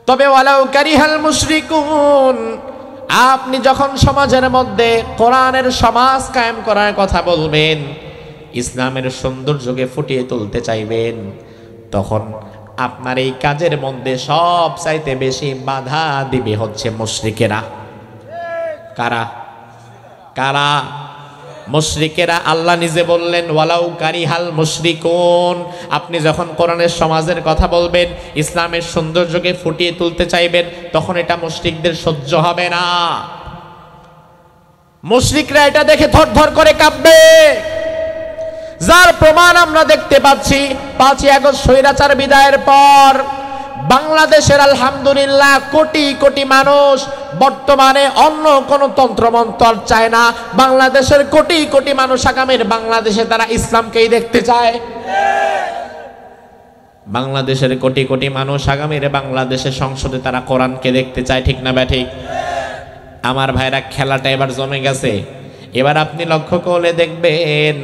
তবে ওয়ালাউ কারিহাল মুশরিকুন, আপনি যখন সমাজের মধ্যে কোরআনের সমাজ কায়েম করার কথা বলবেন, ইসলামের সৌন্দর্যকে ফুটিয়ে তুলতে চাইবেন, তখন আপনার এই কাজের মধ্যে সব চাইতে বেশি বাধা দিবে হচ্ছে মুশরিকেরা। কারা? কারা? মুশরিকেরা। আল্লাহ নিজে বললেন, ওয়ালাউ কারিহাল মুশরিকুন। আপনি যখন কোরআনের সমাজের কথা বলবেন, ইসলামের সৌন্দর্যকে ফুটিয়ে তুলতে চাইবেন, তখন এটা মুশরিকদের সহ্য হবে না। মুশরিকরা এটা দেখে থরথর করে কাঁপবে। যার প্রমাণ আমরা দেখতে পাচ্ছি 5ই আগস্ট স্বৈরাচার বিদায়ের পর বাংলাদেশের আলহামদুলিল্লাহ কোটি কোটি মানুষ বর্তমানে অন্য কোন তন্ত্রমন্ত্র চায় না। বাংলাদেশের কোটি কোটি মানুষ আগামীর বাংলাদেশে তারা ইসলামকেই দেখতে চায়। বাংলাদেশের কোটি কোটি মানুষ আগামীর বাংলাদেশের সংসদে তারা কোরআনকে দেখতে চায়, ঠিক না ব্যাঠিক? আমার ভাইরা, খেলাটা এবার জমে গেছে। এবার আপনি লক্ষ্য করলে দেখবেন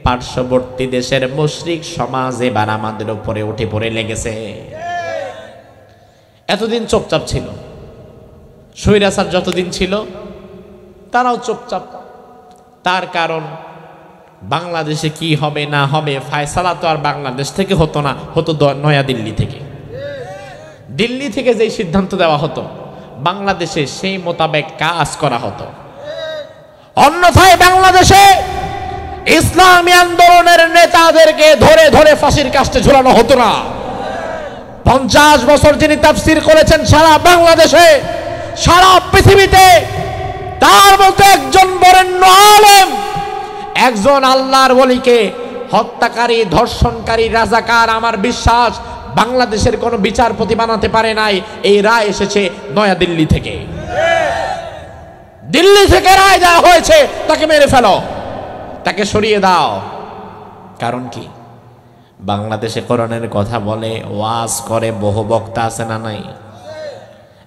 পার্শ্ববর্তী দেশের মুশরিক সমাজ এবার আমাদের উপরে উঠে পড়ে লেগেছে। এতদিন চুপচাপ ছিল, স্বৈরাচার যতদিন ছিল তারাও চুপচাপ। তার কারণ বাংলাদেশে কি হবে না হবে ফায়সালা তো আর বাংলাদেশ থেকে হতো না, হতো নয়া দিল্লি থেকে। দিল্লি থেকে যেই সিদ্ধান্ত দেওয়া হতো বাংলাদেশে সেই মোতাবেক কাজ করা হতো। অন্যথায় বাংলাদেশে ইসলামী আন্দোলনের নেতাদেরকে ধরে ধরে ফাঁসির কাস্টে ঝুলানো হতো না। 50 বছর যিনি তাফসীর করেছেন সারা বাংলাদেশে, সারা পৃথিবীতে, তার মতো একজন বরেণ্য আলেম, একজন আল্লাহর ওলিকে হত্যাকারী, ধর্ষণকারী, রাজাকার আমার বিশ্বাস বাংলাদেশের কোনো বিচারপতি বানাতে পারে নাই। এই রায় এসেছে নয়া দিল্লি থেকে। দিল্লি থেকে রায় দেওয়া হয়েছে তাকে মেরে ফেলো, তাকে সরিয়ে দাও। কারণ কি? বাংলাদেশে কোরআনের কথা বলে, ওয়াজ করে, বহু বক্তা আছে না নাই?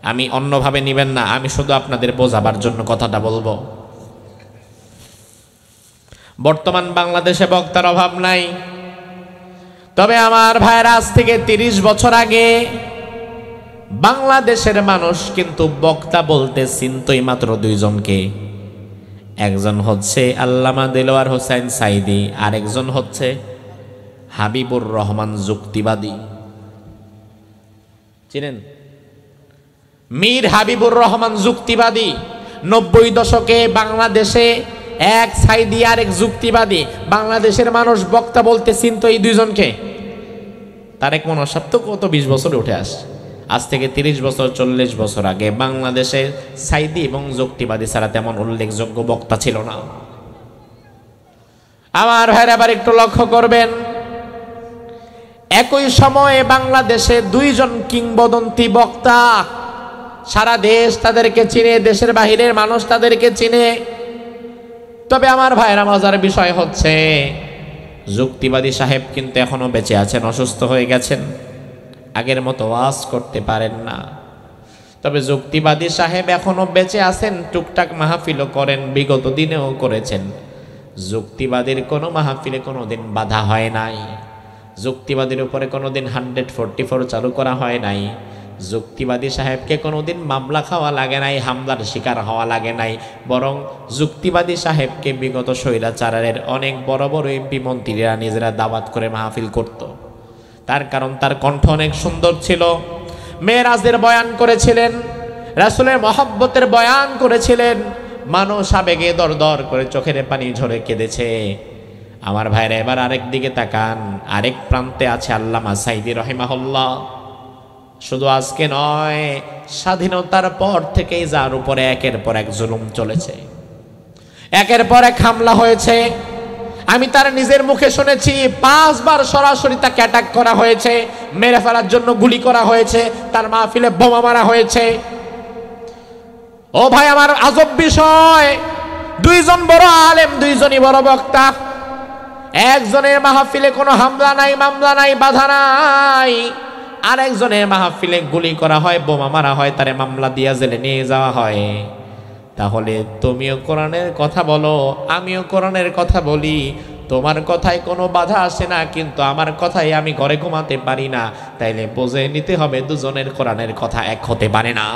আমি অন্যভাবে নিবেন না, আমি শুধু আপনাদের বোঝাবার জন্য কথাটা বলবো। বর্তমান বাংলাদেশে বক্তার অভাব নাই, তবে আমার ভাইয়ের আজ থেকে 30 বছর আগে বাংলাদেশের মানুষ কিন্তু বক্তা বলতে চিনতই মাত্র 2 জনকে। একজন হচ্ছে আল্লামা দেলোয়ার হোসেন সাইদি, আর একজন হচ্ছে হাবিবুর রহমান যুক্তিবাদী। চিনেন? মীর হাবিবুর রহমান যুক্তিবাদী 90 দশকে বাংলাদেশে এক সাইদি আর এক যুক্তিবাদী। বাংলাদেশের মানুষ বক্তা বলতে চিনত এই 2 জনকে। তারেক মনোসাব তো কত 20 বছরে উঠে আসছে। আজ থেকে 30 বছর 40 বছর আগে বাংলাদেশে সাইদি এবং যুক্তিবাদী ছাড়া তেমন উল্লেখযোগ্য বক্তা ছিল না। আমার ভাইরা আবার একটু লক্ষ্য করবেন, একই সময়ে বাংলাদেশে 2 জন কিংবদন্তি বক্তা, সারা দেশ তাদেরকে চিনে, দেশের বাহিরের মানুষ তাদেরকে চিনে। তবে আমার ভাইরা, মজার বিষয় হচ্ছে যুক্তিবাদী সাহেব কিন্তু এখনো বেঁচে আছেন, অসুস্থ হয়ে গেছেন, আগের মতো ওয়াজ করতে পারেন না। তবে যুক্তিবাদী সাহেব এখনো বেঁচে আছেন, টুকটাক মাহফিলও করেন, বিগত দিনেও করেছেন। যুক্তিবাদীর কোনো মাহফিলে কোনোদিন বাধা হয় নাই, যুক্তিবাদীর উপরে কোনোদিন 144 চালু করা হয় নাই, যুক্তিবাদী সাহেবকে কোনোদিন মামলা খাওয়া লাগে নাই, হামলার শিকার হওয়া লাগে নাই। বরং যুক্তিবাদী সাহেবকে বিগত স্বৈরাচারের অনেক বড় বড় এমপি মন্ত্রীরা নিজেরা দাওয়াত করে মাহফিল করত। তার কারণ তার কণ্ঠ অনেক সুন্দর ছিল। মেরাজের বয়ান করেছিলেন, রাসূলের মহব্বতের বয়ান করেছিলেন, মানুষ আবেগে দর দর করে চোখের পানি ঝরে কেঁদেছে। আমার ভাইরা, এবার আরেক দিকে তাকান, আরেক প্রান্তে আছে আল্লামা সাইদি রাহিমাহুল্লাহ। শুধু আজকে নয়, স্বাধীনতার পর থেকেই যার উপরে একের পর এক জুলুম চলেছে, একের পর এক হামলা হয়েছে। আমি তার নিজের মুখে শুনেছি 5 বার সরাসরি তাকে অ্যাটাক করা হয়েছে, মেরে ফেলার জন্য গুলি করা হয়েছে, তার মাহফিলে বোমা মারা হয়েছে। ও ভাই আমার, আজব বিষয়, 2 জন বড় আলেম, 2 জনই বড় বক্তা, একজনের মাহফিলে কোনো হামলা নাই, মামলা নাই, বাধা নাই, আর একজনের মাহফিলে গুলি করা হয়, বোমা মারা হয়, তারে মামলা দিয়া জেলে নিয়ে যাওয়া হয়। তাহলে তুমিও কোরআনের কথা বলো, আমিও কোরআনের কথা বলি, তোমার কথায় কোনো বাধা আসে না, কিন্তু আমার কথায় আমি ঘরে ঘুমাতে পারি না। তাইলে বুঝে নিতে হবে দুজনের কোরআনের কথা এক হতে পারে না,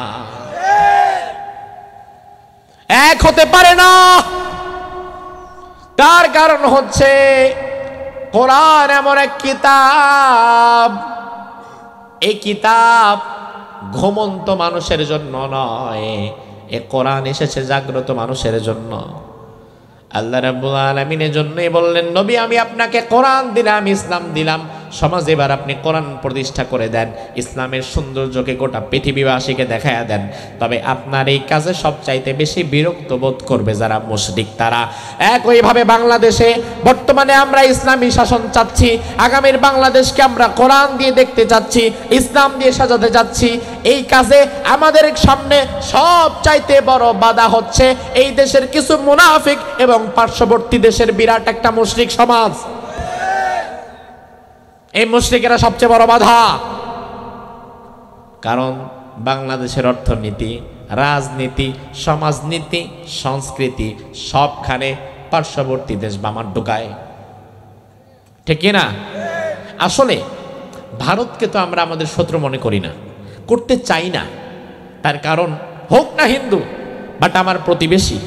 এক হতে পারে না। তার কারণ হচ্ছে কোরআন এমন এক কিতাব, এই কিতাব ঘুমন্ত মানুষের জন্য নয়, এ কোরআন এসেছে জাগ্রত মানুষের জন্য। আল্লাহ রাব্বুল আলামিনের জন্যই বললেন, নবী আমি আপনাকে কোরআন দিলাম, ইসলাম দিলাম, সমাজে এবার আপনি কোরআন প্রতিষ্ঠা করে দেন, ইসলামের সৌন্দর্যকে গোটা পৃথিবীবাসীকে দেখায়া দেন, তবে আপনার এই কাজে সবচাইতে বেশি বিরক্ত বোধ করবে যারা মুশরিক তারা। একইভাবে বাংলাদেশে বর্তমানে আমরা ইসলামী শাসন চাচ্ছি, আগামীর বাংলাদেশকে আমরা কোরআন দিয়ে দেখতে চাচ্ছি, ইসলাম দিয়ে সাজাতে চাচ্ছি। এই কাজে আমাদের সামনে সবচাইতে বড় বাধা হচ্ছে এই দেশের কিছু মুনাফিক এবং পার্শ্ববর্তী দেশের বিরাট একটা মুশরিক সমাজ। এই মুশরিকেরা সবচেয়ে বড় বাধা। কারণ বাংলাদেশের অর্থনীতি, রাজনীতি, সমাজনীতি, সংস্কৃতি সবখানে পার্শ্ববর্তী দেশ বামার ঢুকায়, ঠিক না? আসলে ভারতকে তো আমরা আমাদের শত্রু মনে করি না, করতে চাই না। তার কারণ হোক না হিন্দু, বাট আমার প্রতিবেশী।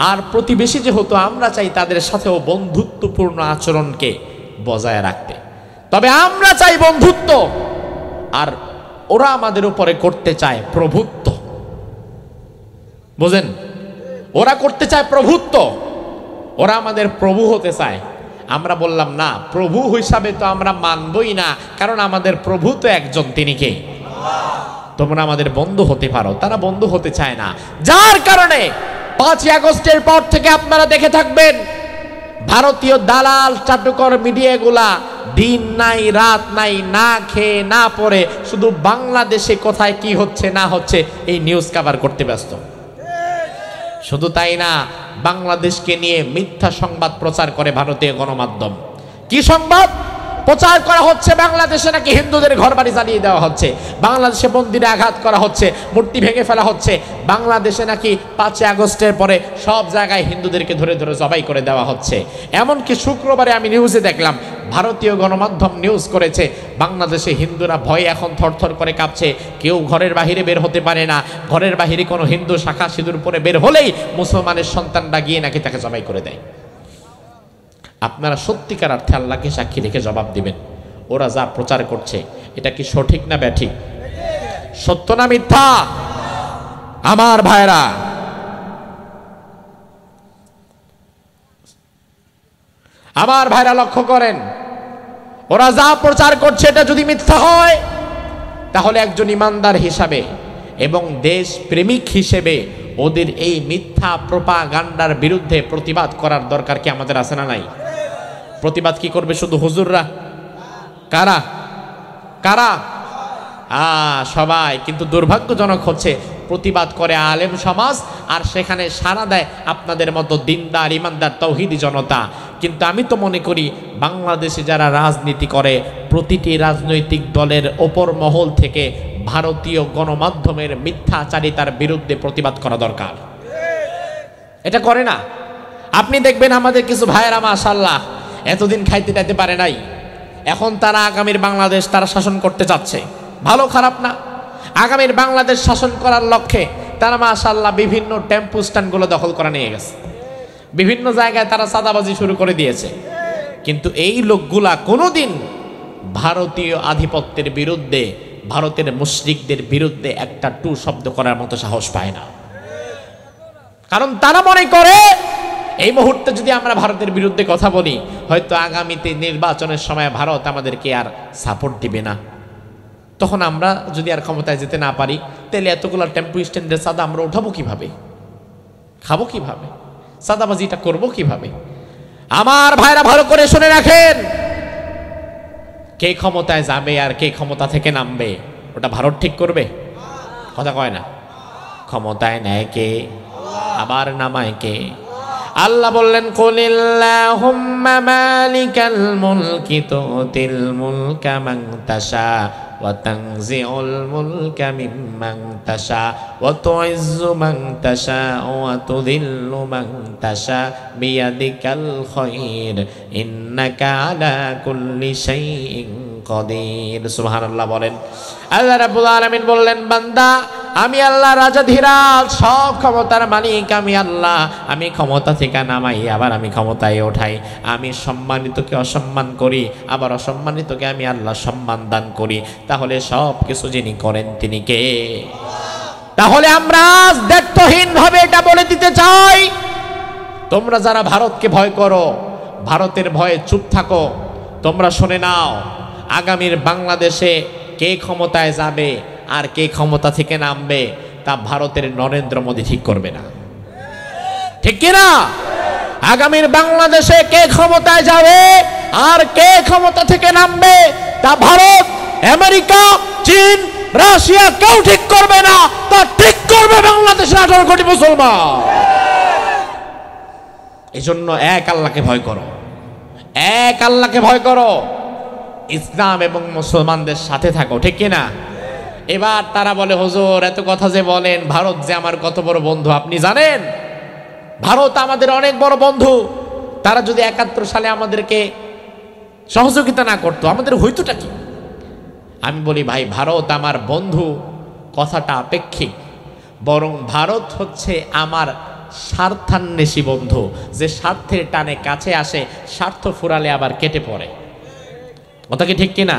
আর প্রতিবেশী যেহেতু আমরা চাই তাদের সাথেও বন্ধুত্বপূর্ণ আচরণকে বজায় রাখতে। তবে আমরা চাই বন্ধুত্ব, আর ওরা আমাদের উপরে করতে চায় প্রভুত্ব। বুঝেন? ওরা করতে চায় প্রভুত্ব, ওরা আমাদের প্রভু হতে চায়। আমরা বললাম না, প্রভু হিসাবে তো আমরা মানবই না, কারণ আমাদের প্রভু তো একজন, তিনি কে? তোমরা আমাদের বন্ধু হতে পারো, তারা বন্ধু হতে চায় না। যার কারণে 5 আগস্টের পর থেকে আপনারা দেখে থাকবেন ভারতীয় দালাল চাটুকর মিডিয়াগুলা দিন নাই রাত নাই, না খেয়ে না পড়ে শুধু বাংলাদেশে কোথায় কি হচ্ছে না হচ্ছে এই নিউজ কভার করতে ব্যস্ত। শুধু তাই না, বাংলাদেশকে নিয়ে মিথ্যা সংবাদ প্রচার করে ভারতীয় গণমাধ্যম। কি সংবাদ প্রচার করা হচ্ছে? বাংলাদেশে নাকি হিন্দুদের ঘরবাড়ি জ্বালিয়ে দেওয়া হচ্ছে, বাংলাদেশে মন্দিরে আঘাত করা হচ্ছে, মূর্তি ভেঙে ফেলা হচ্ছে, বাংলাদেশে নাকি 5 আগস্টের পরে সব জায়গায় হিন্দুদেরকে ধরে ধরে জবাই করে দেওয়া হচ্ছে। এমনকি শুক্রবারে আমি নিউজে দেখলাম, ভারতীয় গণমাধ্যম নিউজ করেছে বাংলাদেশে হিন্দুরা ভয়ে এখন থরথর করে কাঁপছে, কেউ ঘরের বাহিরে বের হতে পারে না, ঘরের বাহিরে কোনো হিন্দু শাখা সিঁদুর পরে বের হলেই মুসলমানের সন্তানরা গিয়ে নাকি তাকে জবাই করে দেয়। আপনারা সত্যিকার অর্থে আল্লাহকে সাক্ষী রেখে জবাব দিবেন, ওরা যা প্রচার করছে এটা কি সঠিক না ব্যাঠিক, সত্য না মিথ্যা? আমার ভাইরা, আমার ভাইরা লক্ষ্য করেন, ওরা যা প্রচার করছে এটা যদি মিথ্যা হয়, তাহলে একজন ইমানদার হিসাবে এবং দেশ প্রেমিক হিসেবে ওদের এই মিথ্যা প্রোপাগান্ডার বিরুদ্ধে প্রতিবাদ করার দরকার কি আমাদের আছে না নাই? প্রতিবাদ কি করবে শুধু হুজুররা? কারা কারা? সবাই। কিন্তু দুর্ভাগ্যজনক হচ্ছে প্রতিবাদ করে আলেম সমাজ, আর সেখানে সাড়া দেয় আপনাদের মতো দিনদার ইমানদার তৌহিদি জনতা। কিন্তু আমি তো মনে করি বাংলাদেশে যারা রাজনীতি করে প্রতিটি রাজনৈতিক দলের ওপর মহল থেকে ভারতীয় গণমাধ্যমের মিথ্যাচারিতার বিরুদ্ধে প্রতিবাদ করা দরকার। এটা করে না। আপনি দেখবেন আমাদের কিছু ভাইয়েরা মাশাআল্লাহ এতদিন খাইতে টাইতে পারে নাই, এখন তারা আগামীর বাংলাদেশ তারা শাসন করতে চাচ্ছে। ভালো খারাপ না, আগামীর বাংলাদেশ শাসন করার লক্ষ্যে তারা মাশাআল্লাহ বিভিন্ন টেম্পু স্ট্যান্ডগুলো দখল করে নিয়ে গেছে, বিভিন্ন জায়গায় তারা চাঁদাবাজি শুরু করে দিয়েছে। কিন্তু এই লোকগুলা কোনোদিন ভারতীয় আধিপত্যের বিরুদ্ধে, ভারতের মুশরিকদের বিরুদ্ধে একটা টু শব্দ করার মতো সাহস পায় না। কারণ তারা মনে করে এই মুহূর্তে যদি আমরা ভারতের বিরুদ্ধে কথা বলি, হয়তো আগামীতে নির্বাচনের সময় ভারত আমাদেরকে আর সাপোর্ট দিবে না। তখন আমরা যদি আর ক্ষমতায় যেতে না পারি, তাহলে এতগুলো টেম্পু স্ট্যান্ডের চাঁদা আমরা উঠাবো কিভাবে, খাবো কিভাবে, চাঁদাবাজিটা করবো কিভাবে? আমার ভাইরা ভালো করে শুনে রাখেন, কে ক্ষমতায় যাবে আর কে ক্ষমতা থেকে নামবে ওটা ভারত ঠিক করবে? কথা কয় না। ক্ষমতায় নেয় কে, আবার নামায় কে? আল্লাহ বললেন, কুলিল্লাহুম্মা মালিকাল মুলকি তুতিল মুলকা মান তাশা ওয়া তানজিউল মুলকা মিম্মান তাশা ওয়া তুইজ্জু মান তাশা ওয়া তুযিল্লু মান তাশা বিয়াদিকাল খায়র ইন্নাকা আলা কুল্লি শাইইন কাদির। সুবহানাল্লাহ বলেন। আল্লাহ রাব্বুল আলামিন বললেন, বান্দা আমি আল্লাহ রাজাধিরাজ, সব ক্ষমতার মালিক আমি আল্লাহ। আমি ক্ষমতা থেকে নামাই, আবার আমি ক্ষমতায় ওঠাই। আমি সম্মানিতকে অসম্মান করি, আবার অসম্মানিতকে আমি আল্লাহ সম্মান দান করি। তাহলে সব কিছু যিনি করেন তিনি কে? তাহলে আমরা দায়িত্বহীন ভাবে এটা বলে দিতে চাই, তোমরা যারা ভারতকে ভয় করো, ভারতের ভয়ে চুপ থাকো, তোমরা শুনে নাও, আগামীর বাংলাদেশে কে ক্ষমতায় যাবে আর কে ক্ষমতা থেকে নামবে তা ভারতের নরেন্দ্র মোদী ঠিক করবে না, ঠিক কিনা? আগামীর বাংলাদেশে কে ক্ষমতায় যাবে আর কে ক্ষমতা থেকে নামবে তা ভারত, আমেরিকা, চীন, রাশিয়া কেউ ঠিক করবে না, তা ঠিক করবে বাংলাদেশের 18 কোটি মুসলমান। এই জন্য এক আল্লাহকে ভয় করো, এক আল্লাহকে ভয় করো, ইসলাম এবং মুসলমানদের সাথে থাকো, ঠিক কিনা? এবার তারা বলে, হুজুর এত কথা যে বলেন, ভারত যে আমার কত বড় বন্ধু আপনি জানেন? ভারত আমাদের অনেক বড় বন্ধু, তারা যদি 71 সালে আমাদেরকে সহযোগিতা না করতো আমাদের হইতোটা কি? আমি বলি, ভাই ভারত আমার বন্ধু কথাটা আপেক্ষিক, বরং ভারত হচ্ছে আমার স্বার্থান্বেষী বন্ধু, যে স্বার্থের টানে কাছে আসে, স্বার্থ ফুরালে আবার কেটে পড়ে। কথা কি ঠিক কিনা?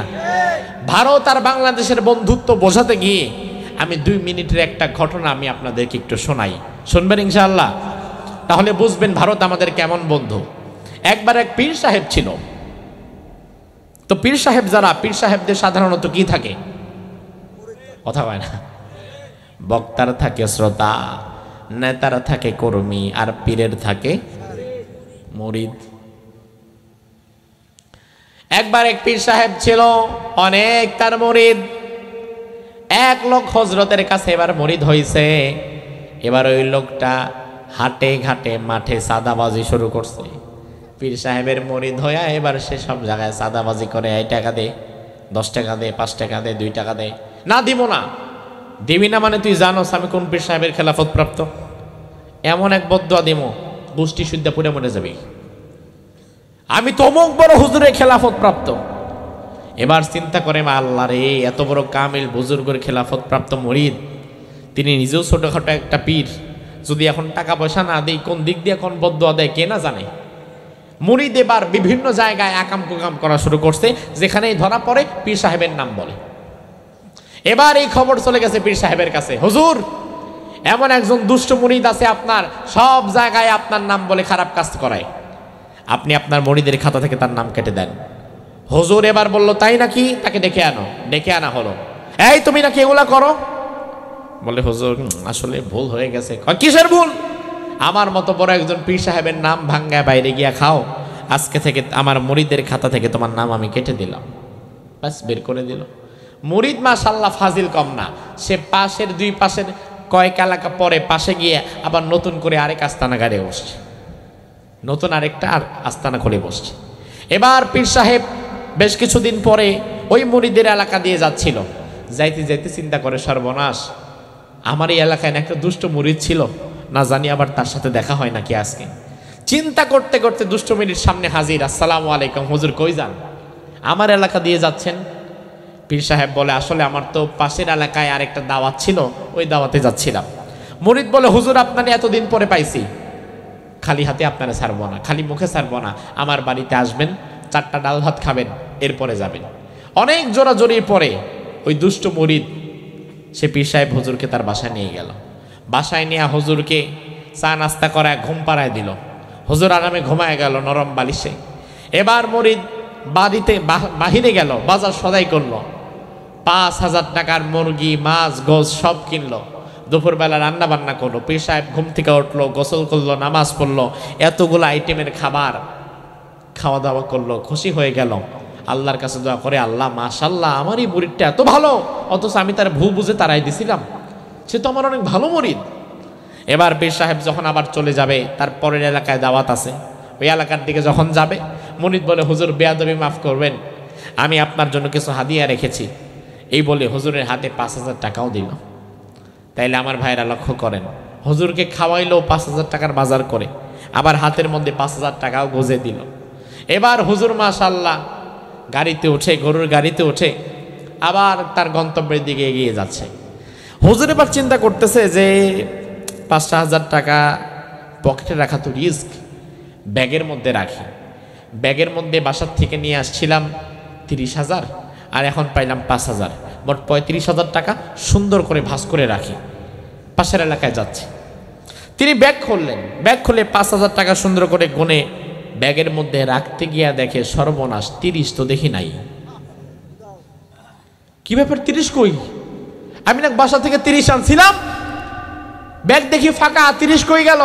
ভারত আর বাংলাদেশের বন্ধুত্ব বোঝাতে গিয়ে আমি 2 মিনিটের একটা ঘটনা আমি আপনাদেরকে একটু শোনাই, শুনবেন ইনশাআল্লাহ? তাহলে বুঝবেন ভারত আমাদের কেমন বন্ধু। একবার এক পীর সাহেব ছিল, তো পীর সাহেব যারা, পীর সাহেবদের সাধারণত কি থাকে? কথা হয় না, বক্তার থাকে শ্রোতা, নেতারা থাকে কর্মী, আর পীরের থাকে মুরিদ। একবার এক পীর সাহেব ছিল, অনেক তার মুরিদ। এক লোক হযরতের কাছে এবার মুরিদ হইছে। এবার ওই লোকটা হাটে ঘাটে মাঠে সাদাবাজি শুরু করছে। পীর সাহেবের মুরিদ হইয়া এবার সে সব জায়গায় সাদাবাজি করে, 8 টাকা দে, 10 টাকা দে, 5 টাকা দে, 2 টাকা দে। না দিব না, দিবি না মানে তুই জানোস আমি কোন পীর সাহেবের খেলাফত প্রাপ্ত? এমন এক বদদুয়া দিমো গোষ্ঠী শুদ্ধা পুড়ে মরে যাবি, আমি তো অমুক বড় হুজুরের খেলাফত প্রাপ্ত। এবার চিন্তা করে, আল্লাহ রে, এত বড় কামিল বুজুর্গের খেলাফত প্রাপ্ত মুরিদ, তিনি নিজেও ছোটখাটো একটা পীর, যদি এখন টাকা পয়সা না দেই কোন দিক দিয়ে কোন বদদুয়া দেয় কে না জানে। মুরিদ এবার বিভিন্ন জায়গায় আকাম কুকাম করা শুরু করছে, যেখানেই ধরা পড়ে পীর সাহেবের নাম বলে। এবার এই খবর চলে গেছে পীর সাহেবের কাছে, হুজুর এমন একজন দুষ্ট মুরিদ আছে, আপনার সব জায়গায় আপনার নাম বলে খারাপ কাজ করায়, আপনি আপনার মুরিদের খাতা থেকে তার নাম কেটে দেন। হুজুর এবার বলল, তাই নাকি? তাকে ডেকে আনো। ডেকে আনা হলো। এই তুমি নাকি এগুলা করো? বলে, হুজুর আসলে ভুল হয়ে গেছে। কিসের ভুল? আমার মতো বড় একজন পীর সাহেবের নাম ভাঙ্গায় বাইরে গিয়া খাও, আজকে থেকে আমার মুরিদের খাতা থেকে তোমার নাম আমি কেটে দিলাম। বাস বের করে দিল। মুরিদ মাশাআল্লাহ ফাজিল কম না, সে পাশের 2 পাশের কয়েক এলাকা পরে পাশে গিয়ে আবার নতুন করে আরেক আস্তানা গাড়ে বসছে, নতুন আরেকটা আর আস্তানা খুলে বসছে। এবার পীর সাহেব বেশ কিছুদিন পরে ওই মুরিদের এলাকা দিয়ে যাচ্ছিল, যাইতে যাইতে চিন্তা করে, সর্বনাশ, আমার এই এলাকায় একটা দুষ্ট মুরিদ ছিল, না জানি আবার তার সাথে দেখা হয় নাকি আজকে। চিন্তা করতে করতে দুষ্ট মুরিদ সামনে হাজির। আসসালামু আলাইকুম, হুজুর কই যান? আমার এলাকা দিয়ে যাচ্ছেন। পীর সাহেব বলে, আসলে আমার তো পাশের এলাকায় আরেকটা দাওয়াত ছিল, ওই দাওয়াতে যাচ্ছিলাম। মুরিদ বলে, হুজুর আপনারে এতদিন পরে পাইছি, খালি হাতে আপনারা ছাড়বো না, খালি মুখে ছাড়বো না, আমার বাড়িতে আসবেন, 4টা ডাল ভাত খাবেন, এরপরে যাবেন। অনেক জোরাজোরি পরে ওই দুষ্ট মুরিদ সে পীর সাহেব হুজুরকে তার বাসায় নিয়ে গেল। বাসায় নিয়ে হুজুরকে চা নাস্তা করায় ঘুম পাড়ায় দিল। হুজুর আরামে ঘুমায় গেল নরম বালিশে। এবার মুরিদ বাহিরে গেল, বাজার সদাই করলো, 5000 টাকার মুরগি, মাছ, গোশ সব কিনলো। দুপুরবেলা রান্না বান্না করলো। পীর সাহেব ঘুম থেকে উঠলো, গোসল করলো, নামাজ পড়লো, এতগুলো আইটেমের খাবার খাওয়া দাওয়া করলো, খুশি হয়ে গেল। আল্লাহর কাছে দোয়া করে, আল্লাহ মাশাআল্লাহ আমার এই মুরিদটা এত ভালো, অথচ আমি তার ভুল বুঝে তারাই দিছিলাম, সে তো আমার অনেক ভালো মুরিদ। এবার পীর সাহেব যখন আবার চলে যাবে, তার পরের এলাকায় দাওয়াত আছে, ওই এলাকার দিকে যখন যাবে, মুরিদ বলে, হুজুর বেয়াদবি মাফ করবেন, আমি আপনার জন্য কিছু হাদিয়া রেখেছি। এই বলে হুজুরের হাতে 5000 টাকাও দিল। তাইলে আমার ভাইরা লক্ষ্য করেন, হুজুরকে খাওয়াইলো 5000 টাকার বাজার করে, আবার হাতের মধ্যে 5000 টাকাও গুজে দিল। এবার হুজুর মাশাআল্লাহ গাড়িতে উঠে, গরুর গাড়িতে উঠে আবার তার গন্তব্যের দিকে এগিয়ে যাচ্ছে। হুজুর এবার চিন্তা করতেছে যে 5000 টাকা পকেটে রাখা তো রিস্ক, ব্যাগের মধ্যে রাখি। ব্যাগের মধ্যে বাসার থেকে নিয়ে আসছিলাম 30,000, আর এখন পাইলাম 5000, মোট 35,000 টাকা সুন্দর করে ভাঁজ করে রাখি। পাশের এলাকায় যাচ্ছে। তিনি ব্যাগ খুললেন, ব্যাগ খুলে 5000 টাকা সুন্দর করে গুনে ব্যাগের মধ্যে রাখতে গিয়া দেখে, সর্বনাশ, 30 তো দেখি নাই। কি ব্যাপার 30 কই? আমি না বাসা থেকে 30 আনছিলাম, ব্যাগ দেখি ফাঁকা, 30 কই গেল?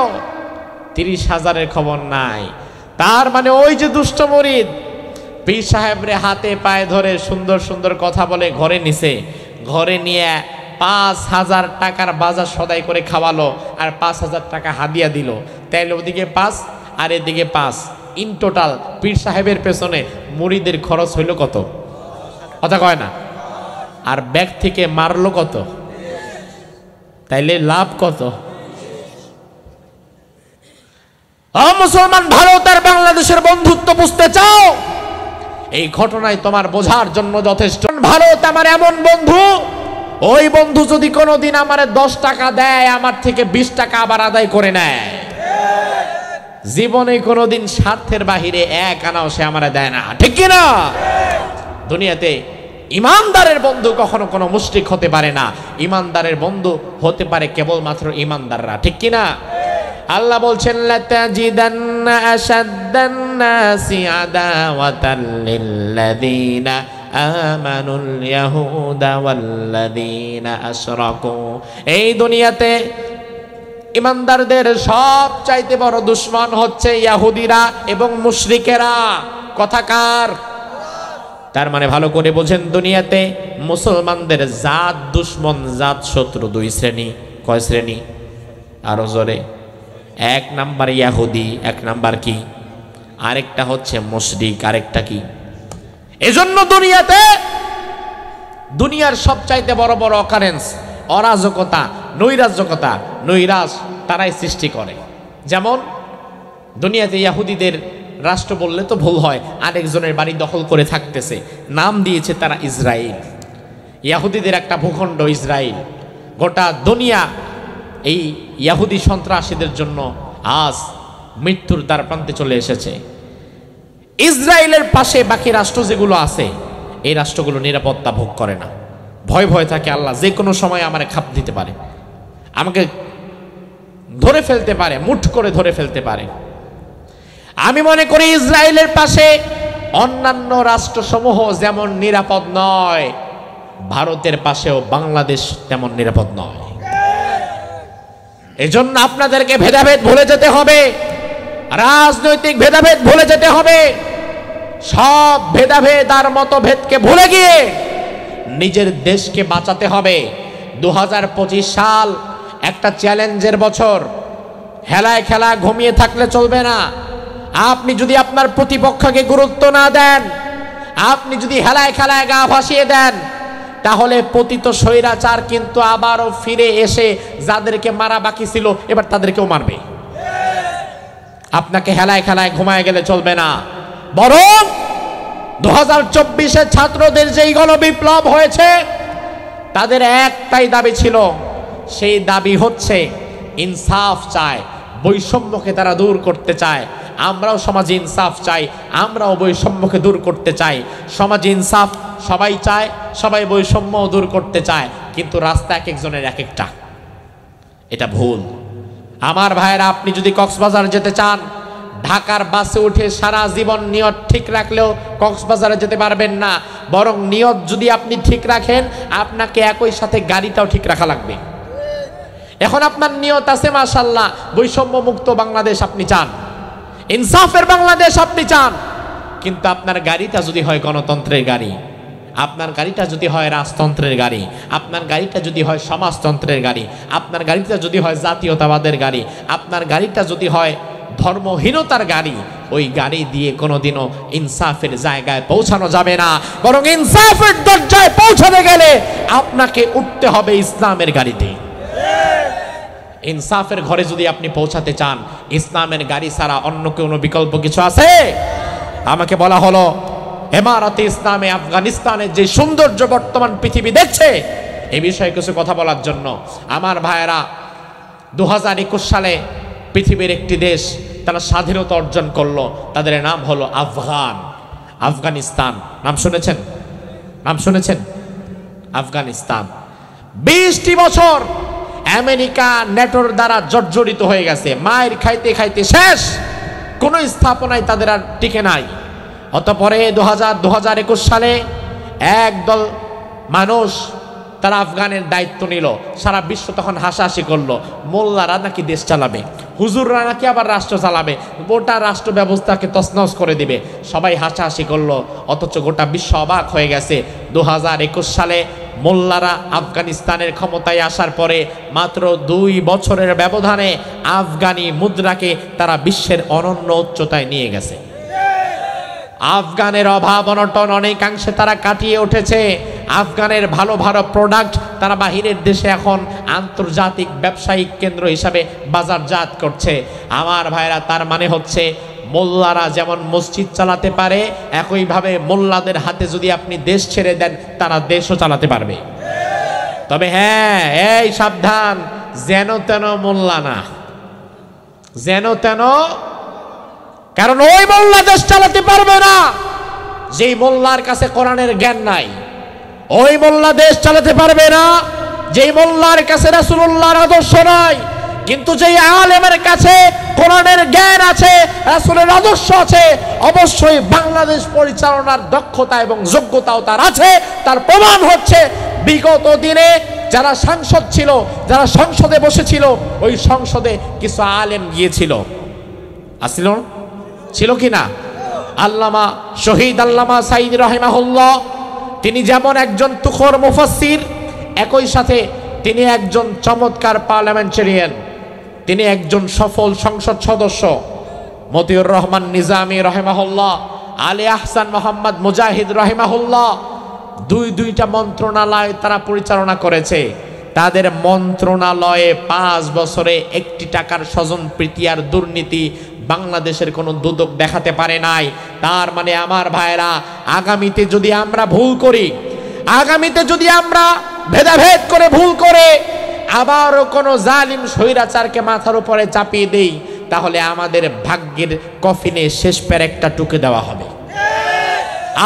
30,000-এর খবর নাই। তার মানে ওই যে দুষ্ট মুরিদ পীর সাহেবরে হাতে পায়ে ধরে সুন্দর সুন্দর কথা বলে ঘরে নিছে, ঘরে নিয়ে 5,000 টাকার বাজার সদাই করে খাওয়ালো আর 5,000 টাকা হাদিয়া দিল। তাইলে ওদিকে 5 আর এদিকে 5, ইন টোটাল পীর সাহেবের পেছনে মুরিদের খরচ হইল কত? কথা কয় না? আর ব্যাগ থেকে মারলো কত? তাইলে লাভ কত? মুসলমান, ভারত আর বাংলাদেশের বন্ধুত্ব বুঝতে চাও? এই ঘটনায় তোমার বোঝার জন্য যথেষ্ট। ভারত আমার এমন বন্ধু, ওই বন্ধু যদি কোনোদিন আমারে 10 টাকা দেয়, আমার থেকে 20 টাকা আবার আদায় করে নেয়। জীবনে কোনোদিন স্বার্থের বাহিরে 1 আনাও সে আমারে দেয় না, ঠিক কি না? দুনিয়াতে ইমানদারের বন্ধু কখনো কোনো মুশরিক হতে পারে না। ইমানদারের বন্ধু হতে পারে কেবলমাত্র ইমানদাররা, ঠিক কি না? আল্লাহ বলছেন, লাতাজিদান্না আশাদ্দান নাসি আদাওয়াতাল লিল্লাযীনা আমানুল ইয়াহুদা ওয়াল্লাযীনা আশরাকু। এই দুনিয়াতে ইমানদারদের সবচাইতে বড় দুশমন হচ্ছে ইহুদিরা এবং মুশরিকেরা। কথাকার? তার মানে ভালো করে বোঝেন, দুনিয়াতে মুসলমানদের জাত দুশমন, জাত শত্রু 2 শ্রেণী। কয় শ্রেণী? আরো জোরে। 1 নাম্বার ইহুদি, 1 নাম্বার কি? আরেকটা হচ্ছে মুশরিক, আরেকটা কি? এজন্য দুনিয়াতে দুনিয়ার সবচাইতে বড় বড় অকারেন্স, অরাজকতা, নৈরাজ্যকতা, নৈরাজ তারাই সৃষ্টি করে। যেমন দুনিয়াতে ইহুদিদের রাষ্ট্র বললে তো ভুল হয়, আরেকজনের বাড়ি দখল করে থাকতেছে, নাম দিয়েছে তারা ইসরায়েল। ইহুদিদের একটা ভূখণ্ড ইসরায়েল। গোটা দুনিয়া এই ইহুদি সন্ত্রাসীদের জন্য আজ মৃত্যুর দ্বার প্রান্তে চলে এসেছে। ইসরায়েলের পাশে বাকি রাষ্ট্র যেগুলো আছে, এই রাষ্ট্রগুলো নিরাপত্তা ভোগ করে না। ভয় ভয় থাকে আল্লাহ যে কোনো সময় আমারে খাপ দিতে পারে, আমাকে ধরে ফেলতে পারে, মুঠ করে ধরে ফেলতে পারে। আমি মনে করি ইসরায়েলের পাশে অন্যান্য রাষ্ট্রসমূহ যেমন নিরাপদ নয়, ভারতের পাশেও বাংলাদেশ তেমন নিরাপদ নয়। এজন্য আপনাদেরকে ভেদাভেদ ভুলে যেতে হবে, রাজনৈতিক ভেদাভেদ ভুলে যেতে হবে। সব ভেদাভেদ আর মতভেদকে ভুলে গিয়ে নিজের দেশকে বাঁচাতে হবে। 2025 সাল একটা চ্যালেঞ্জের বছর। হেলায় খেলা ঘুমিয়ে থাকলে চলবে না। আপনি যদি আপনার প্রতিপক্ষকে গুরুত্ব না দেন, আপনি যদি হেলায় খেলায় গা ভাসিয়ে দেন, তাহলে পতিত স্বৈরাচার কিন্তু আবারও ফিরে এসে যাদেরকে মারা বাকি ছিল এবার তাদেরকেও মারবে। আপনাকে হেলায় খেলায় ঘুমায় গেলে চলবে না। বরং 2024-এ ছাত্রদের যেই গণবিপ্লব হয়েছে, তাদের একটাই দাবি ছিল, সেই দাবি হচ্ছে ইনসাফ চায়, বৈষম্যকে তারা দূর করতে চায়। আমরাও সমাজে ইনসাফ চাই, আমরাও বৈষম্যকে দূর করতে চাই। সমাজে ইনসাফ সবাই চায়, সবাই বৈষম্য দূর করতে চায়, কিন্তু রাস্তা এক একজনের এক একটা। এটা ভুল। আমার ভাইয়েরা, আপনি যদি কক্সবাজার যেতে চান, ঢাকার বাসে উঠে সারা জীবন নিয়ত ঠিক রাখলেও কক্সবাজারে যেতে পারবেন না। বরং নিয়ত যদি আপনি ঠিক রাখেন, আপনাকে একই সাথে গাড়িটাও ঠিক রাখা লাগবে। এখন আপনার নিয়ত আছে মাশাআল্লাহ, বৈষম্য মুক্ত বাংলাদেশ আপনি চান, ইনসাফের বাংলাদেশ আপনি চান, কিন্তু আপনার গাড়িটা যদি হয় গণতন্ত্রের গাড়ি, আপনার গাড়িটা যদি হয় রাজতন্ত্রের গাড়ি, আপনার গাড়িটা যদি হয় সমাজতন্ত্রের গাড়ি, আপনার গাড়িটা যদি হয় জাতীয়তাবাদের গাড়ি, আপনার গাড়িটা যদি হয় ধর্মহীনতার গাড়ি, ওই গাড়ি দিয়ে কোনোদিনও ইনসাফের জায়গায় পৌঁছানো যাবে না। বরং ইনসাফের দরজায় পৌঁছাতে গেলে আপনাকে উঠতে হবে ইসলামের গাড়িতে। ইনসাফের ঘরে যদি আপনি পৌঁছাতে চান, ইসলামের গাড়ি ছাড়া অন্য কোনো বিকল্প কিছু আছে? আমাকে বলা হলো ইমারতে ইসলামে আফগানিস্তানের যে সৌন্দর্য বর্তমান পৃথিবী দেখছে, এই বিষয়ে কিছু কথা বলার জন্য। আমার ভাইয়েরা, 2021 সালে পৃথিবীর একটি দেশ তারা স্বাধীনতা অর্জন করলো, তাদের নাম হলো আফগানিস্তান। নাম শুনেছেন? নাম শুনেছেন? আফগানিস্তান 20টি বছর আমেরিকা নেটোর দ্বারা জর্জরিত হয়ে গেছে, মায়ের খাইতে খাইতে শেষ, কোনো স্থাপনায় তাদের আর টিকে নাই। অতঃপরে 2021 সালে একদল মানুষ তারা আফগানের দায়িত্ব নিল, সারা বিশ্ব তখন হাসাহাসি করলো, মোল্লারা নাকি দেশ চালাবে, হুজুররা নাকি আবার রাষ্ট্র চালাবে, গোটা রাষ্ট্র ব্যবস্থাকে তছনছ করে দিবে। সবাই হাসাহাসি করলো, অথচ গোটা বিশ্ব অবাক হয়ে গেছে। 2021 সালে মোল্লারা আফগানিস্তানের ক্ষমতায় আসার পরে মাত্র 2 বছরের ব্যবধানে আফগানি মুদ্রাকে তারা বিশ্বের অনন্য উচ্চতায় নিয়ে গেছে। আফগানের অভাব অনটন অনেকাংশে তারা কাটিয়ে উঠেছে। আফগানের ভালো ভালো প্রোডাক্ট তারা বাহিরের দেশে এখন আন্তর্জাতিক ব্যবসায়িক কেন্দ্র হিসাবে বাজারজাত করছে। আমার ভাইরা, তার মানে হচ্ছে মোল্লারা যেমন মসজিদ চালাতে পারে, একইভাবে মোল্লাদের হাতে যদি আপনি দেশ ছেড়ে দেন তারা দেশও চালাতে পারবে। তবে হ্যাঁ, এই সাবধান, যেন তেন মোল্লা না, যেন তেন, কারণ ওই মোল্লা দেশ চালাতে পারবে না যেই মোল্লার কাছে কোরআনের জ্ঞান নাই। ওই মোল্লা দেশ চালাতে পারবে না যেই মোল্লার কাছে রাসূলুল্লাহর আদর্শ নাই। কিন্তু যেই আলেমের কাছে কোরআনের জ্ঞান আছে, রাসূলের আদর্শ আছে, অবশ্যই বাংলাদেশ পরিচালনার দক্ষতা এবং যোগ্যতাও তার আছে। তার প্রমাণ হচ্ছে বিগত দিনে যারা সাংসদ ছিল, যারা সংসদে বসেছিল, ওই সংসদে কিছু আলেম গিয়েছিল, আসছিল, ছিল কিনা? আল্লামা শহীদ আল্লামা সাঈদী রাহিমাহুল্লাহ, তিনি যেমন একজন তুখর মুফাসসির, একই সাথে তিনি একজন চমৎকার পার্লামেন্টারিয়ান, তিনি একজন সফল সংসদ সদস্য। মতিউর রহমান নিজামী রাহিমাহুল্লাহ, আলী আহসান মোহাম্মদ মুজাহিদ রাহিমাহুল্লাহ, দুইটা মন্ত্রণালয় তারা পরিচালনা করেছে। তাদের মন্ত্রণালয়ে 5 বছরে 1 টাকার স্বজন প্রীতি আর দুর্নীতি বাংলাদেশের কোনো দুদক দেখাতে পারে নাই। তার মানে আমার ভাইরা, আগামীতে যদি আমরা ভুল করি, আগামীতে যদি আমরা ভেদাভেদ করে ভুল করে আবারও কোনো জালিম স্বৈরাচারকে মাথার উপরে চাপিয়ে দেই, তাহলে আমাদের ভাগ্যের কফিনে শেষ পেরেকটা টুকে দেওয়া হবে,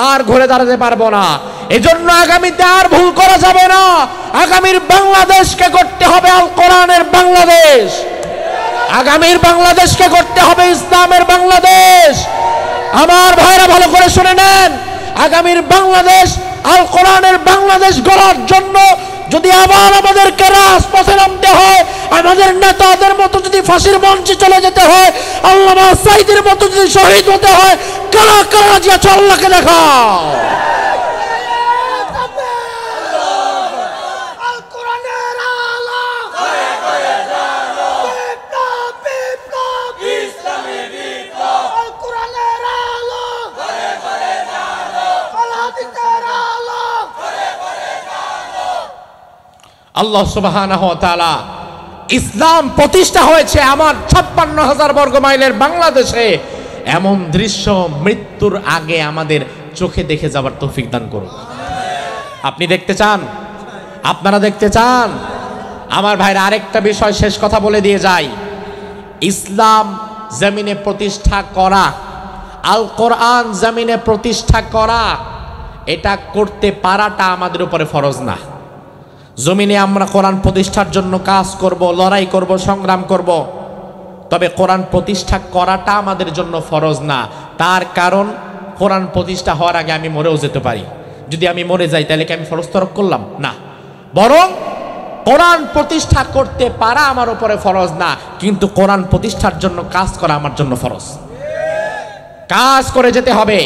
আর ঘুরে দাঁড়াতে পারবো না। এজন্য আগামীতে আর ভুল করা যাবে না। আগামীর বাংলাদেশকে করতে হবে আল কোরআনের বাংলাদেশ, আগামীর বাংলাদেশকে করতে হবে ইসলামের বাংলাদেশ। আমার ভাইরা ভালো করে শুনে নেন, আগামীর বাংলাদেশ আল কোরআনের বাংলাদেশ গড়ার জন্য যদি আবার আমাদেরকে রাজপথে নামতে হয়, আমাদের নেতাদের মতো যদি ফাঁসির মঞ্চে চলে যেতে হয়, আল্লামা সাঈদীর মতো যদি শহীদ হতে হয়, কারা কারা জিয়াছে আল্লাহকে দেখাও। আল্লাহ সুবহানাহু ওয়া তাআলা ইসলাম প্রতিষ্ঠা হয়েছে আমার 56,000 বর্গ মাইলের বাংলাদেশে। এমন দৃশ্য মৃত্যুর আগে আমাদের চোখে দেখে যাবার তৌফিক দান করুন। আপনি দেখতে চান? আপনারা দেখতে চান? আমার ভাইরা, আরেকটা বিষয় শেষ কথা বলে দিয়ে যাই। ইসলাম জমিনে প্রতিষ্ঠা করা, আল কোরআন জমিনে প্রতিষ্ঠা করা, এটা করতে পারাটা আমাদের উপরে ফরজ না। জমিনে আমরা কোরআন প্রতিষ্ঠার জন্য কাজ করব, লড়াই করব, সংগ্রাম করব, তবে কোরআন প্রতিষ্ঠা করাটা আমাদের জন্য ফরজ না। তার কারণ কোরআন প্রতিষ্ঠা হওয়ার আগে আমি মরেও যেতে পারি। যদি আমি মরে যাই তাহলে কি আমি ফরজ তরক করলাম? না, বরং কোরআন প্রতিষ্ঠা করতে পারা আমার উপরে ফরজ না, কিন্তু কোরআন প্রতিষ্ঠার জন্য কাজ করা আমার জন্য ফরজ। কাজ করে যেতে হবে।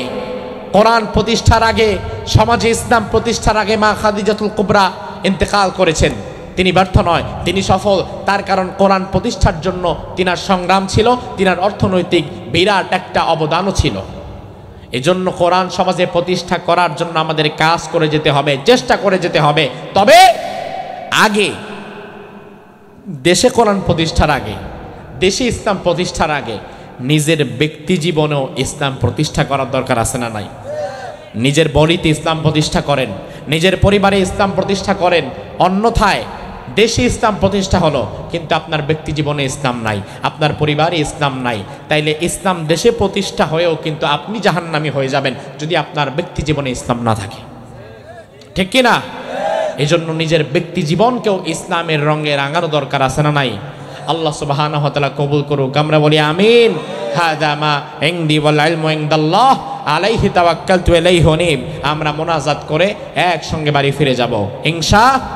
কোরআন প্রতিষ্ঠার আগে, সমাজে ইসলাম প্রতিষ্ঠার আগে মা খাদিজাতুল কুবরা ইন্তেকাল করেছেন। তিনি ব্যর্থ নয়, তিনি সফল। তার কারণ কোরআন প্রতিষ্ঠার জন্য তিনার সংগ্রাম ছিল, তিনার অর্থনৈতিক বিরাট একটা অবদানও ছিল। এজন্য কোরআন সমাজে প্রতিষ্ঠা করার জন্য আমাদের কাজ করে যেতে হবে, চেষ্টা করে যেতে হবে। তবে আগে দেশে কোরআন প্রতিষ্ঠার আগে, দেশে ইসলাম প্রতিষ্ঠার আগে নিজের ব্যক্তি জীবনেও ইসলাম প্রতিষ্ঠা করার দরকার আছে না নাই? নিজের বলিতে ইসলাম প্রতিষ্ঠা করেন, নিজের পরিবারে ইসলাম প্রতিষ্ঠা করেন। অন্যথায় দেশে ইসলাম প্রতিষ্ঠা হলো কিন্তু আপনার ব্যক্তি জীবনে ইসলাম নাই, আপনার পরিবারে ইসলাম নাই, তাইলে ইসলাম দেশে প্রতিষ্ঠা হয়েও কিন্তু আপনি জাহান্নামী হয়ে যাবেন যদি আপনার ব্যক্তি জীবনে ইসলাম না থাকে। ঠিক কি না? এই জন্য নিজের ব্যক্তি জীবনকেও ইসলামের রঙে রাঙানো দরকার আছে না নাই? আল্লাহ সুবহানাহু ওয়া তাআলা কবুল করুক। আমরা বলি আমিন। হাদা মা ইনদি ওয়াল ইলমু ইনদাল্লাহ। আলাইহি তাওয়াক্কালতু ইলাইহি উনীব। আমরা মোনাজাত করে একসঙ্গে বাড়ি ফিরে যাব ইনশাআল্লাহ।